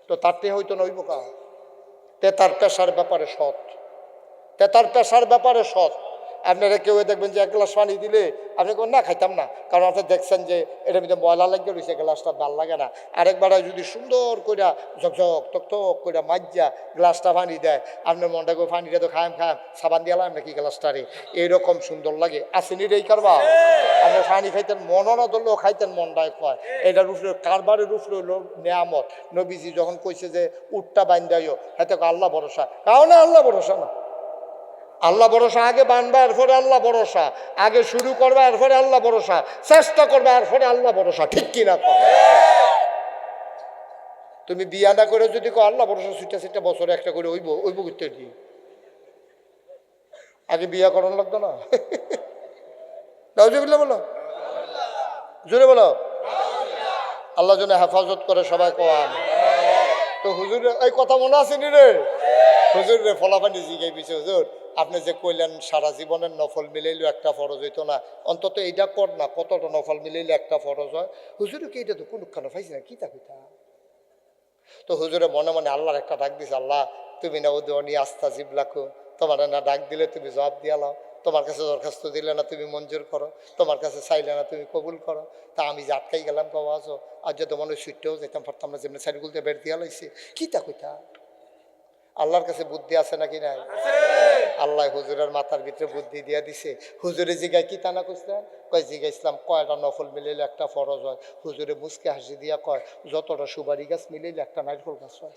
[SPEAKER 1] তো তার টেহা হইতো না হইব কা? তে তার পেশার ব্যাপারে সৎ, তে তার পেশার ব্যাপারে সৎ। আপনারা কেউ দেখবেন যে 1 গ্লাস পানি দিলে আপনি কেউ না খাইতাম না, কারণ আপনি দেখছেন যে এটার ভিতরে ময়লা লাগিয়ে রয়েছে, গ্লাসটা ভাল লাগে না। আরেকবার যদি সুন্দর করে ঝকঝক টকটক করে মাজ্জা গ্লাসটা পানি দেয়, আপনার মনটা করে পানিটা তো খাম সাবান দিয়ে আলাম নাকি গ্লাসটারে, এইরকম সুন্দর লাগে। আসেনি রে কারবা আপনি পানি খাইতেন মনও না ধরলেও খাইতেন মনটায় কয়। এটার উপরে কারবারের উপরে হলো নেয়ামত। নবীজি যখন কইছে যে উটটা বান্ধাইও, হাতে আল্লাহ ভরসা, কারণ আল্লাহ ভরসা না, আল্লাহ ভরসা আগে বানবা এরপরে আল্লাহ ভরসা, আগে শুরু করবা এরপরে আল্লাহ ভরসা, চেষ্টা করবা এরপরে আল্লাহ ভরসা, ঠিক কিনা? তুমি বিয়া না করে যদি আল্লাহ ভরসা ছুটা বছরে একটা করে ওইব করতে দিই, আগে বিয়া করানো লাগতো না? বলো জোরে বলো, আল্লাহ যেন হেফাজত করে সবাই কোয়ান। তো হুজুর এই কথা মনে আছে নি রে? হুজুর রে ফলাফানি জিগাই পিছে, হুজুর আপনি যে কইলেন সারা জীবনের নফল মিলাইলেও একটা ফরজ হইতো না, অন্তত এইটা কর না, কতটা নফল মিলাইলে একটা ফরজ হয়। হুজুর কি এটা তো কোনখানে পাইছি না, কি তা কইতা? তো হুজুরে মনে মনে আল্লাহর একটা ডাক দিছে, আল্লাহ তুমি না উদনি আস্থা জিবলাকো, তোমার না ডাক দিলে তুমি জবাব দিয়ালাও, তোমার কাছে দরখাস্ত দিলে না তুমি মঞ্জুর করো, তোমার কাছে চাইলে না তুমি কবুল করো। তা আমি যে আটকাই গেলাম কবা আছো, আর যে তোমার ওই সুইটটাও যেতাম পারতাম না, যেমনি সাইডগুলতে বের দিয়া লাইছে, কি তা কইতা? আল্লাহর কাছে বুদ্ধি আছে নাকি নাই? আল্লাহ হুজুরের মাথার ভিতরে বুদ্ধি দিয়া দিছে। হুজুরে জিগায় কি তা না কইছিলেন? কয় জিগা ইসলাম কয়টা নফল মিলাইলে একটা ফরজ হয়? হুজুরে মুসকে হাসি দিয়া কয় যতটা সুপারি গাছ মিলাইলে একটা নারকেল গাছ হয়।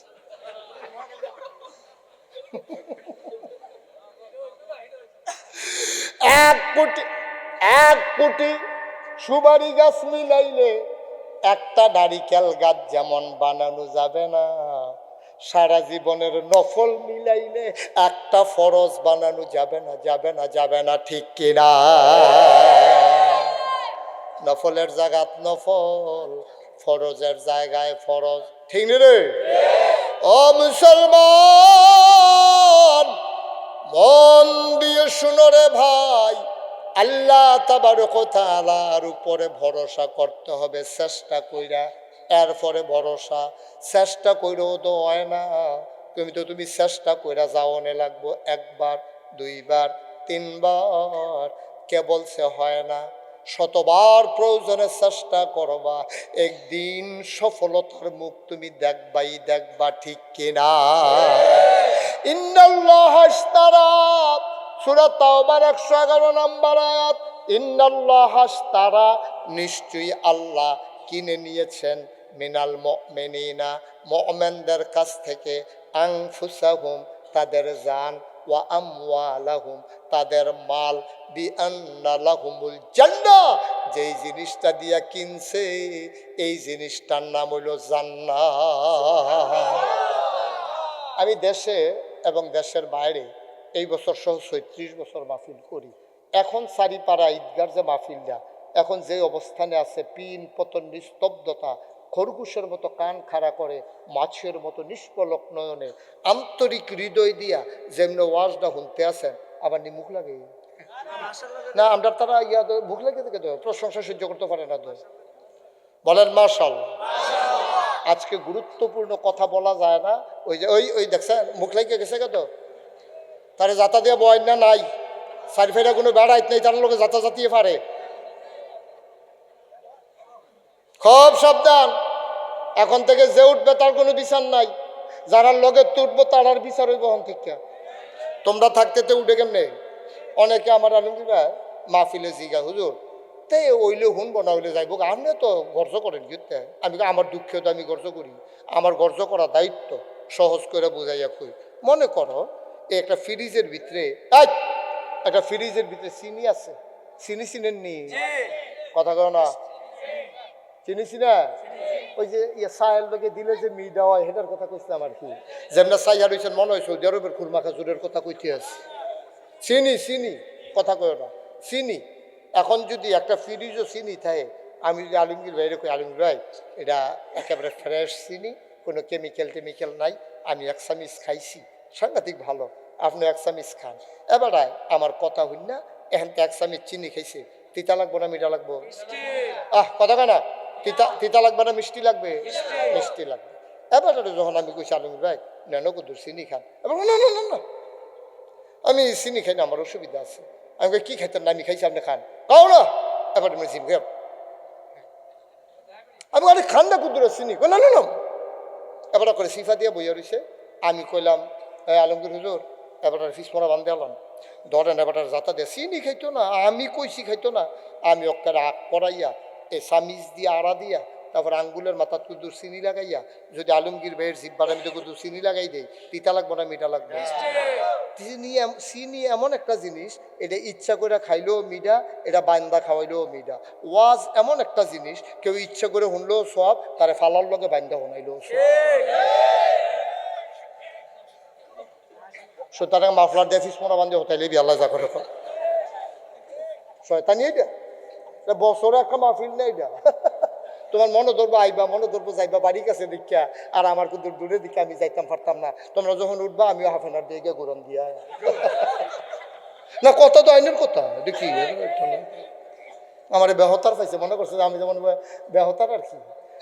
[SPEAKER 1] এক কোটি সুপারি গাছ মিলাইলে একটা নারিকেল গাছ যেমন বানানো যাবে না, সারা জীবনের নফল মিলাইলে একটা ফরজ বানানো যাবে না, যাবে না, যাবে না, ঠিক কিনা? নফলের জায়গাত নফল, ফরজের জায়গায় ফরজ, ঠিক নি রে? ও মুসলমান মন দিয়ে শুনো রে ভাই, আল্লাহ তাবারক ওয়া তাআলার উপরে ভরসা করতে হবে চেষ্টা কইরা, এরপরে ভরসা। চেষ্টা কইরেও তো হয় না, তুমি চেষ্টা কইরা যাওনে লাগবো 1 বার 2 বার 3 বার, কেবল সে হয় না, শতবার প্রয়োজনে চেষ্টা করবা, একদিন সফলতার মুখ তুমি দেখবাই দেখবা, ঠিক কিনা? ইন্নাল্লাহ আশতারা, সূরা তাওবার 111 নম্বর আয়াত, ইন্নাল্লাহ আশতারা, নিশ্চয়ই আল্লাহ কিনে নিয়েছেন, মিনাল মুমিনিনা, মুমিনদের কাছ থেকে, আনফুসাহুম, তাদের জান, ওয়া আমওয়ালাহুম, তাদের মাল, বিআন্না লাহুমুল জান্নাহ, যেই জিনিসটা দিয়া কিনছে এই জিনিসটার নাম হইল জান্নাত। আমি দেশে এবং দেশের বাইরে এই বছর সহ 36 বছর মাহফিল করি। এখন চারিপাড়া ঈদগার যে মাহফিলটা এখন যে অবস্থানে আছে, পিন পতন নিস্তব্ধতা, খরগোশের মতো কান খাড়া করে, মাছের মতো নিষ্পলক নয়নে আন্তরিক হৃদয় দিয়া যেমনি ওয়াজটা শুনতে আছেন, আবার নি মুখ লাগে না? আমরা তারা ইয়া মুখ লাগে থেকে প্রশংসা সহ্য করতে পারে না। বলেন মাশাআল্লাহ। আজকে গুরুত্বপূর্ণ কথা বলা যায় না, ওই যে ওই দেখছেন মুখ লাগিয়ে গেছে কত, তারা যাতা দিয়ে বয় না নাই, সারিফেরা কোনো বেড়াইত নেই, তার লোকে যাতা জাতিয়ে পারে। খুব সাবধান, এখন থেকে যে উঠবে তার কোনো বিচার নাই, যারা লগে তুটবো তার বিচার হইব হন থেকে। তোমরা থাকতে তো উঠে কেমনে? অনেকে আমার আলমগীর ভাই মাহফিলে জিগা, হুজুর তে ওইলে শুনবো না হইলে যাইব, আপনি তো গর্জ করেন কিন্তু। আমি আমার দুঃখে তো আমি গর্জ করি, আমার গর্জ করা দায়িত্ব, সহজ করে বুঝাইয়া কই। মনে করো এই একটা ফ্রিজের ভিতরে, একটা ফ্রিজের ভিতরে চিনি আছে, চিনি চিনেন নি? কথা কও না, চিনিছি না? ওই যে সাহেল বেগে দিলে যে মিডা হয় সেটার কথা কইছিলাম আর কি। যেমন সাইয়ার হয়েছেন মনে হয় সৌদি আরবের খুরমা খাজুরের কথা কইতে আছে। চিনি চিনি, কথা কয় না, চিনি। এখন যদি একটা ফ্রিজও চিনি থাকে, আমি যদি আলমগীর ভাইরে কই, আলমগীর ভাই এটা একেবারে ফ্রেশ চিনি, কোনো কেমিক্যাল নাই, আমি 1 চামিচ খাইছি, সাংঘাতিক ভালো, আপনি 1 চামিচ খান। এবার আমার কথা হইন না, এখন তো 1 চামিচ চিনি খাইছে, তিতা লাগবো না মিঠা লাগবো? কথা কেনা, তিতা লাগবে না মিষ্টি লাগবে? মিষ্টি লাগবে। এবার যখন আমি কইছি আলমগীর ভাই নেন কুদুর চিনি খান, এবার না না না না আমি চিনি খাই না, আমার অসুবিধা আছে। আমি কই কি খাইতেন না, আমি খাইছি আপনি খান, খাও না, এবার আমি জিম খাম। আমি অনেক খান না কুদ্দুর চিনি, না না না, এবার করে সিফা দিয়ে বইয়া রয়েছে। আমি কইলাম আলমগীর হুজুর এবার ফিসমরা বান্ধে আলাম, ধরেন এবার যাতা দিয়ে চিনি খাইতো না, আমি কইছি খাইতো না, আমি ওকে আগ পড়াইয়া এই সামিজ দিয়া আড়া দিয়া তারপর আঙ্গুলের মাথা কুদ্দুর চিনি লাগাইয়া যদি আলমগীর ভাইয়ের জিব্বার আমি তো কুদ্দুর চিনি লাগাই দেই, তিতা লাগবো না মিঠা লাগবে? চিনি এমন একটা জিনিস, এটা ইচ্ছা করে খাইলেও মিঠা, এটা বান্দা খাওয়াইলেও মিঠা। ওয়াজ এমন একটা জিনিস, কেউ ইচ্ছা করে শুনলেও সব, তারে ফালার লগে বান্দা শুনাইলেও সব। সুতরাং মাফলার দিয়ে ফিসমরা বান্ধে হতাইলে আল্লাহ যা করে শয়তানি, এটা বছরে একটা মাহফিল না এটা। তোমার মনে ধরবো আইবা, মনে ধরবো যাইবা বাড়ির কাছে দীক্ষা, আর আমার কিন্তু দূরে দিকে আমি যাইতাম পারতাম না। তোমরা যখন উঠবা আমিও হাফ এনার দিয়ে গিয়ে গরম দিয়া না, কথা তো আইনের কথা, এটা কি আমার বেহতার পাইছে, মনে করছে যে আমি যেমন বেহতার আর কি,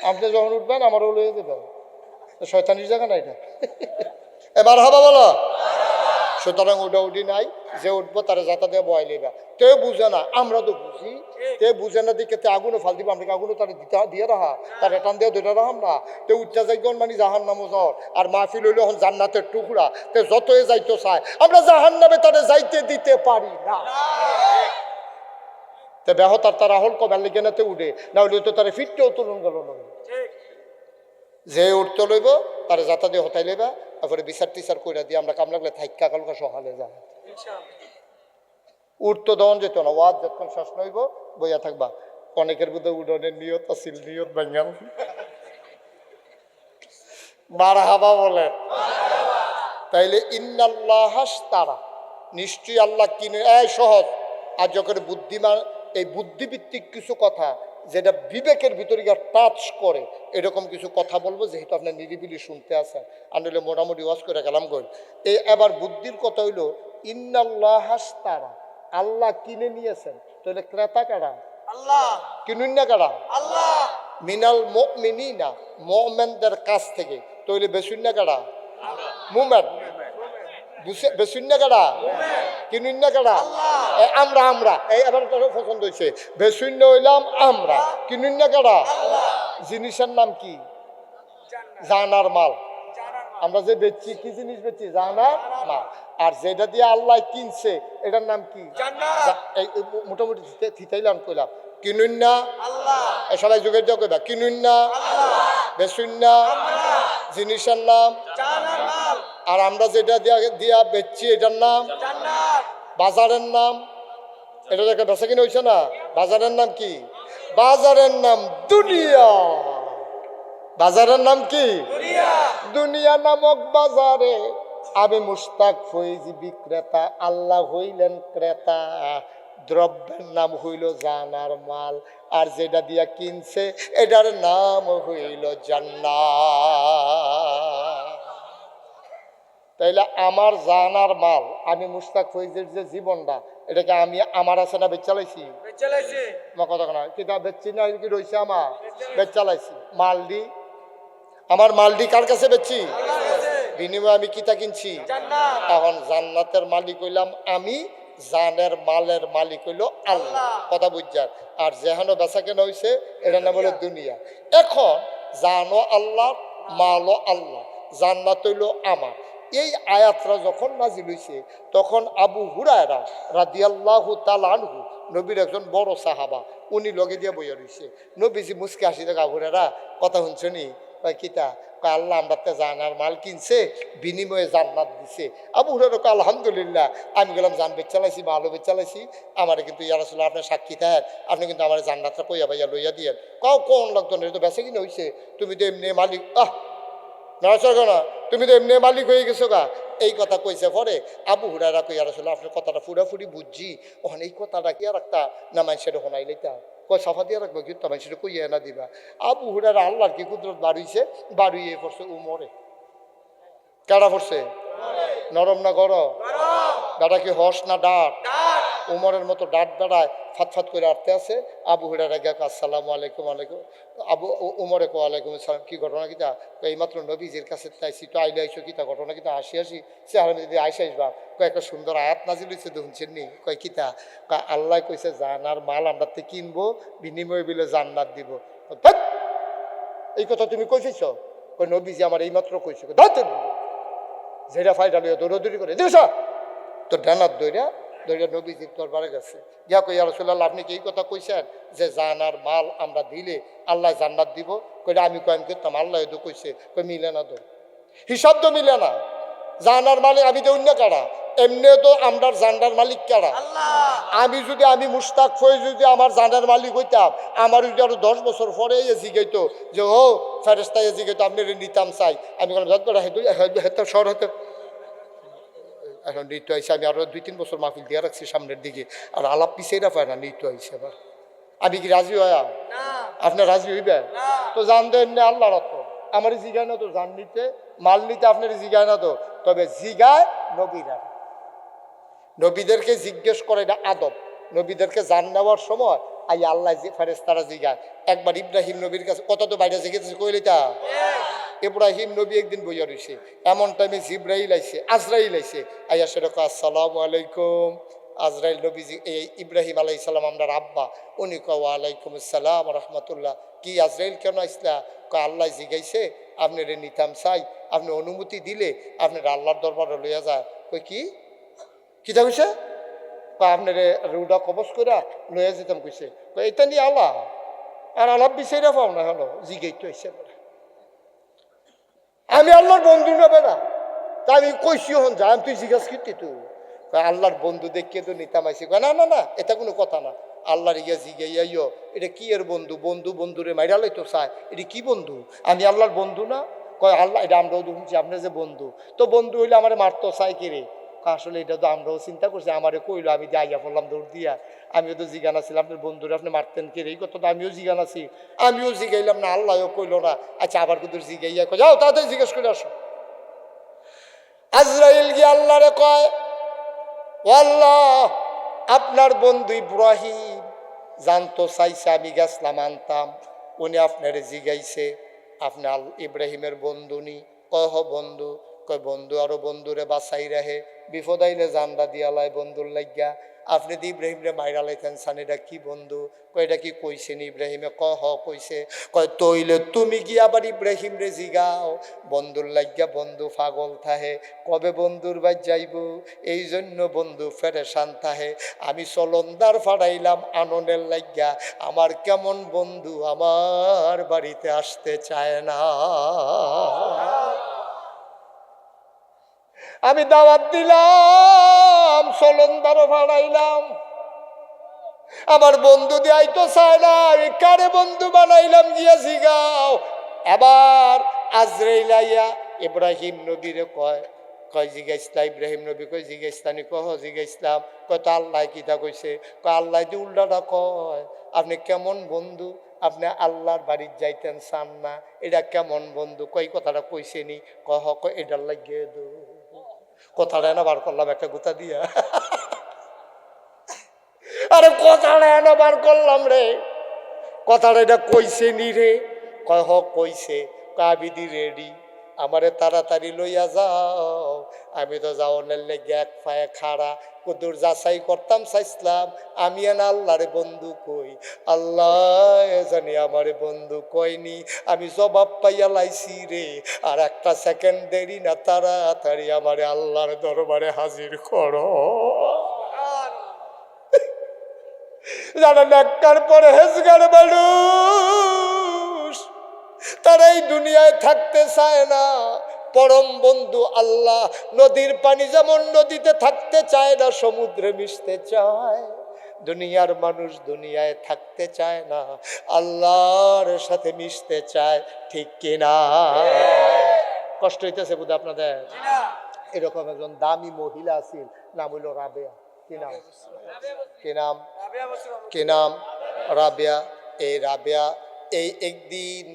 [SPEAKER 1] আপনি যখন উঠবেন আমারও লয়ে যাবে, শয়তানির জায়গা না এটা। এবার হবা বলো। সুতরাং ওটা উঠি নাই, যে উঠবো তারা যাতা দিয়ে বয় লেবা। তে বুঝে না, আমরা তো বুঝি, তে বুঝে না দিকে তে আগুনও ফাল দিব, আমরা আগুনও তারা দিয়ে রাহা, তার এটান দিয়ে দুইটা রাহাম না, তে উচ্চা যাইগন মানে জাহান নামও জ্বর, আর মাহফিল হইলে এখন জান্নাতের টুকরা, তে যতই যাইতে চায় আমরা জাহান নামে তারা যাইতে দিতে পারি না। তে বেহতার তারা হল কবার লেগে না তে উঠে, না হইলে তো তারা ফিরতেও তুলন গেল না, যে উঠতে লইব তারা যাতা দিয়ে হতাই লইবা, তারপরে বিচার টিচার কইরা দিয়ে আমরা কাম লাগলে থাইকা কালকা সকালে যা উঠতো দন যেত না, ওয়াজ যতক্ষণ শেষ নইব বইয়া থাকবা। অনেকের মধ্যে উডনের নিয়ত আছিল, নিয়ত বাঙ্গাল মারহাবা বলে। তাইলে ইন্নাল্লাহ তারা নিশ্চয়ই আল্লাহ কিনে, সহজ। আর যখন বুদ্ধিমান, এই বুদ্ধিভিত্তিক কিছু কথা যেটা বিবেকের ভিতরে গিয়ে টাচ করে, এরকম কিছু কথা বলবো, যেহেতু আপনার নিরিবিলি শুনতে আসেন, আনলে মোটামুটি ওয়াজ করে গেলাম গল। এই এবার বুদ্ধির কথা হইল ইন্নাল্লাহ তারা, আল্লাহ কিনে নিয়েছেন। তাহলে ক্রেতা কারা? আল্লাহ। কিনুন না কারা? আল্লাহ। মিনাল মুমিনিনা, মুমিনদের কাছ থেকে। তাহলে বেশুন না কারা? মুমিন। বেশুন না কারা? কিনুন না কারা? আমরা। আমরা এই এবার পছন্দ হয়েছে, বেশুন্য হইলাম আমরা, কিনুন না কারা? জিনিসের নাম কি? জানার মাল। আমরা যে বেচছি, কি জিনিস বেচছি? জানার মাল। আর যেটা দিয়ে আল্লাহ কিনছে এটার নাম কি? মোটামুটি থিতাইলাম কইলাম, কিনুন না আল্লাহ। সবাই যুগের যা কইবা, কিনুন না আল্লাহ, বেচুন না জিনিসের নাম জানার মাল। আর আমরা যেটা দিয়া বেচছি এটার নাম জান্নাত। বাজারের নাম, এটা দেখে বেচা কিনে হইছে না, বাজারের নাম কি? বাজারের নাম দুনিয়া। বাজারের নাম কি? দুনিয়া নামক বাজারে আমি মুশতাক ফৈজ বিক্রেতা, আল্লাহ হইলেন ক্রেতা। দ্রব্যের নাম হইল জানার মাল, আর যেটা দিয়া কিনছে এটার নাম হইল জান্নাত। তাইলে আমার জানার মাল, আমি মুশতাক ফৈজের যে জীবনটা, এটাকে আমি আমার আছে না বেচালাইছি? কথা না কিতাব বেচছি না, কি রয়েছে আমার বেচালাইছি। মালডি, আমার মালডি কার কাছে বেচছি? বিনিময়ে আমি কিতা কিনছি? এখন জান্নাতের মালিক হইলাম আমি, জানের মালের মালিক হইল আল্লাহ। কথা বুঝছেন? আর যেখানে বেচা কেনা হয়েছে এটার নাম হলো দুনিয়া। এখন জানো আল্লাহ, মালও আল্লাহ, জান্নাত হইল আমার। এই আয়াতরা যখন নাজিল হইছে তখন আবু হুরায়রা রাদিয়াল্লাহু তাআলা আনহু, নবীর একজন বড় সাহাবা, উনি লগে দিয়ে বইয়া রইছে। নবীজি মুসকে হাসি দেখা, আবু হুরায়রা কথা শুনছনি? কিতা? আল্লাহ আমরা জানার মাল কিনছে, বিনিময়ে জান্নাত দিছে। আবু হুরায়রা আলহামদুলিল্লাহ। আমি গেলাম জান বেচালাইছি, মালও বেচালাইছি, আমার কিন্তু ইয়া রাসূলুল্লাহ আপনার সাক্ষী থাকেন, আপনি কিন্তু আমার জান্নাতটা কইয়া ভাইয়া লইয়া দিয়েন। কোন লাগতো না, তো বেচে কিনে হয়েছে, তুমি তো এমনি মালিক। না, তুমি তো এমনি মালিক হয়ে গেছো গা, এই কথা কইছে। পরে আবু হুরায়রা কইয়া রাসূলুল্লাহ আপনার কথাটা পুরাপুরি বুঝছি, ওখানে এই কথাটা কি আর একটা না মানুষের শোনাইলেটা কয় সাফা দিয়ে রাখবো, কিন্তু মানুষের কইয়া না দিবা। আবু হুরায়রা আল্লাহর কি কুদরত বাড়িয়েছে, বাড়িয়ে পড়ছে উমরে। কেডা পড়ছে? নরম না গরম? বেটা কি হস না ডাট? উমরের মতো ডাট বেড়ায় ফাতফাত করে আটতে আছে। আবু হুরায়রা গিয়া আসসালামু আলাইকুম আলাইকুম। উমরে কো আলাইকুম আসসালাম, কি ঘটনা কিতা? এইমাত্র নবীজির কাছে তাইছি, তো আইলে আইসো কিতা ঘটনা কিতা? আসি চেহারা যদি আইসা আসবা। একটা সুন্দর আয়াত নাজিল হয়েছে দেখুনছেন নি? কিতা? আল্লাহ কইছে জানার মাল আমরা কিনবো, বিনিময় বিলে জান্নাত দিব। এই কথা তুমি কইছিস? নবীজি আমার এইমাত্র কইছে। যেটা ফাইডা লইয়া দৌড়াদৌড়ি করে দিস তো ডানার দইরা নবীজির দরবারে গেছে। গিয়া কই, ইয়া রাসূলুল্লাহ, আপনি কি এই কথা কইছেন যে জানার মাল আমরা দিলে আল্লাহ জান্নাত দিব? কইলে আমি কয়েন করতাম, আল্লাহ এদু কইছে। কই মিলে না, তো হিসাব তো মিলে না। জানার মালিক আমি তো অন্য কারা, এমনি তো আমরা জান্নার মালিক কারা? আমি মুশতাক হয়ে যদি আমার জানার মালিক হইতাম, আমার যদি আরো 10 বছর পরে জিগাইতো যে ও ফেরেশতা জিগাইতো আপনি নিতাম চাই, আমি শহর হতে এখন নৃত্য আইসে। আমি আরো 2-3 বছর মাহফিল দিয়ে রাখছি সামনের দিকে, আর আলাপ পিছিয়ে পায় না, নৃত্য আইসে। আবার আমি কি রাজি হইয়া? আপনার রাজি হইবে? তো জান দেন না আল্লাহর অর্থ আমার জিগায় না, তো জান নিতে মাল নিতে আপনার জিগায় না, তো তবে জিগায় নবীরা। নবীদেরকে জিজ্ঞেস করে, এটা আদব। নবীদেরকে জান নেওয়ার সময় আই আল্লাহ ফেরেশতারা জিগায়। একবার ইব্রাহিম নবীর কাছে, কত তো বাইরে জিজ্ঞেস কইলিতা। ইব্রাহিম নবী একদিন বইয়া রয়েছে, এমন টাইমে জিব্রাইল আইছে, আজরাইল আইছে। আইয়া সেটা আসসালামু আলাইকুম। আজরাইল নবীজি এই ইব্রাহিম আলাইহিস সালাম আমরার আব্বা, উনি ওয়ালাইকুম আসসালাম রহমতুল্লাহ। কি আজরাইল কেন আইসলা? আল্লাহ জিগাইছে আপনার নিতাম চাই, আপনি অনুমতি দিলে আপনার আল্লাহর দরবারে লইয়া যায়। কই কি কিতা কইছে? আপনার রুডা কবচ করে লইয়া যেতাম কইছে। এটা নিয়ে আল্লাহ আর আলাপ বিচাইরা পাও না হলো জিগাইতে হয়েছে। আমি আল্লাহর বন্ধু নেবে না, তা আমি কইছি হন যা, তুই জিজ্ঞাস করতি তুই আল্লাহর বন্ধু দেখিয়ে তো নিতাম আইসি। না না না, এটা কোনো কথা না। আল্লাহর ইয়া জিগাইয়াইও এটা কি এর বন্ধু? বন্ধু বন্ধুরে মাইরালাই তো চায়, এটা কি বন্ধু? আমি আল্লাহর বন্ধু না? কয় আল্লাহ, এটা আমরাও শুনছি আপনার যে বন্ধু, তো বন্ধু হইলে আমার মারতো চাই কে রে? আসলে এটা তো আমরাও চিন্তা করছি, আমারে কইলো, আমি যে আইয়া পড়লাম দৌড় দিয়া। আমিও তো জিগানা ছিলাম আপনার বন্ধুরা আপনি মারতেন কে রে? এই কথা তো আমিও জিগানা আছি, আমিও জিগাইলাম না, আল্লাহও কইলো না। আচ্ছা আবার কিন্তু জিগাইয়া কয় যাও তাড়াতাড়ি জিজ্ঞেস করে আসো। আজরাইল গিয়ে আল্লাহরে কয়, ও আল্লাহ, আপনার বন্ধু ইব্রাহিম জানতো চাইছে, আমি গেছলাম আনতাম, উনি আপনারে জিগাইছে আপনি ইব্রাহিমের বন্ধু নি? কহ বন্ধু। কয় বন্ধু আরো বন্ধুরে বাঁচাই রাহে, বিপদ আইলে জান্দা দিয়ালায় বন্ধুর লাগিয়া। আপনি তো ইব্রাহিমরে মাইরা লাইতেন সান, এটা কি বন্ধু? কয় এটা কি কইছেন ইব্রাহিমে? কহ কইছে। কয় তইলে তুমি কি আবার ইব্রাহিম রে জিগাও বন্ধুর লাগিয়া? বন্ধু পাগল থাহে, কবে বন্ধুর বাই যাইব, এই জন্য বন্ধু ফেরেশান থাহে। আমি চলন্দার ফাড়াইলাম আননের লাগিয়া, আমার কেমন বন্ধু আমার বাড়িতে আসতে চায় না। আমি দাওয়াত দিলাম, চলন্দারও ফাড়াইলাম, আমার বন্ধু দিয়াই তো চায় না, আমি কারে বন্ধু বানাইলাম গিয়া জিগাও। এবার আজরাইল আইয়া ইব্রাহিম নবীরে কয়, কয় জিগাইছলা? ইব্রাহিম নবী কয় জিগাইছলানি? কহ জিগাইছলাম। কয় তো আল্লাহ কিতা কইছে? কয় আল্লাহ যে উল্টাটা কয়, আপনি কেমন বন্ধু, আপনি আল্লাহর বাড়ির যাইতেন চান না, এটা কেমন বন্ধু? কয় কথাটা কইছে নি? কহ কয় এটার লাগিয়ে দো। কথাটা না বার করলাম একটা গুতা দিয়া, আরে কথাটা এনে বার করলাম রে, কথাটা এটা কইছে নি রে? কয় হ কইছে। কাবিদি রেডি, আমারে তাড়াতাড়ি লইয়া যাও। আমি তো যাওয়ার লেগে এক পায়ে খাড়া, কদুর যাচাই করতাম চাইছিলাম আমি এনে আল্লাহরে বন্ধু কই। আল্লাহ জানি আমারে বন্ধু কইনি, আমি জবাব পাইয়া লাইছি রে। আর একটা সেকেন্ড দেরি না, তাড়াতাড়ি আমারে আল্লাহর দরবারে হাজির করো। জানেন একটার পরে হেজগার মানুষ, তারা এই দুনিয়ায় থাকতে চায় না। পরম বন্ধু আল্লাহ, নদীর পানি যেমন নদীতে থাকতে চায় না, সমুদ্রে মিশতে চায়, দুনিয়ার মানুষ দুনিয়ায় থাকতে চায় না, আল্লাহর সাথে মিশতে চায়। ঠিক কিনা? কষ্ট হইতেছে বোধ আপনাদের? এরকম একজন দামি মহিলা আছিল, নাম হইল রাবেয়া। কি নাম? কি নাম? কি নাম? রাবেয়া। এই রাবেয়া, এই একদিন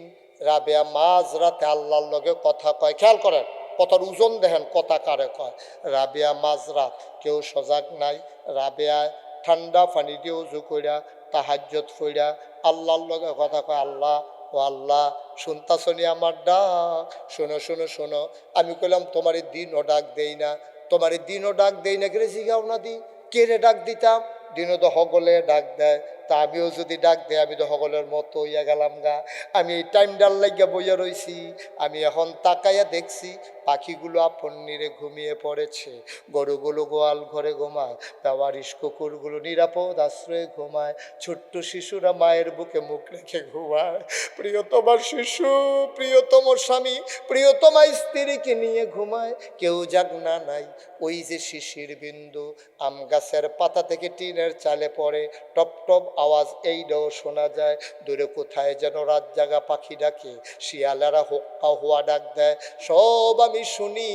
[SPEAKER 1] রাবেয়া মাঝ রাতে আল্লাহর লগে কথা কয়। খেয়াল করেন কথার ওজন দেখেন, কথা কারে কয়। রাবেয়া মাঝ রাত, কেউ সজাগ নাই। রাবেয়া ঠান্ডা পানি দিয়ে উজু কইরা তাহাজ্জুদ পড়া আল্লাহর লগে কথা কয়, আল্লাহ ও আল্লাহ শুনতাছনি আমার ডাক, শোনো শোনো শোনো। আমি কইলাম তোমার দিনও ডাক দেই না, তোমার দিনও ডাক দেই না, কেড়ে জিগাও না দি কে রে ডাক দিতাম, দিনও তো হগলে ডাক দেয়, তা আমিও যদি ডাক দেয় আমি তো হগলের মতো হইয়া গেলাম গা। আমি এই টাইমডার লাগিয়া বইয়া রইছি, আমি এখন তাকাইয়া দেখছি পাখিগুলো আপন নিরে ঘুমিয়ে পড়েছে, গরুগুলো গোয়াল ঘরে ঘুমায়, ব্যবহারিস কুকুরগুলো নিরাপদ আশ্রয়ে ঘুমায়, ছোট্ট শিশুরা মায়ের বুকে মুখ রেখে ঘুমায়। প্রিয়তমার শিশু, প্রিয়তম স্বামী, প্রিয়তমা স্ত্রীকে নিয়ে ঘুমায়, কেউ জাগনা নাই। ওই যে শিশির বিন্দু আম গাছের পাতা থেকে টিনের চালে পড়ে, টপ টপ আওয়াজ এইটাও শোনা যায়। দূরে কোথায় যেন রাত জাগা পাখি ডাকে, শিয়ালেরা হোক্কা হওয়া ডাক দেয়, সব আমি শুনি।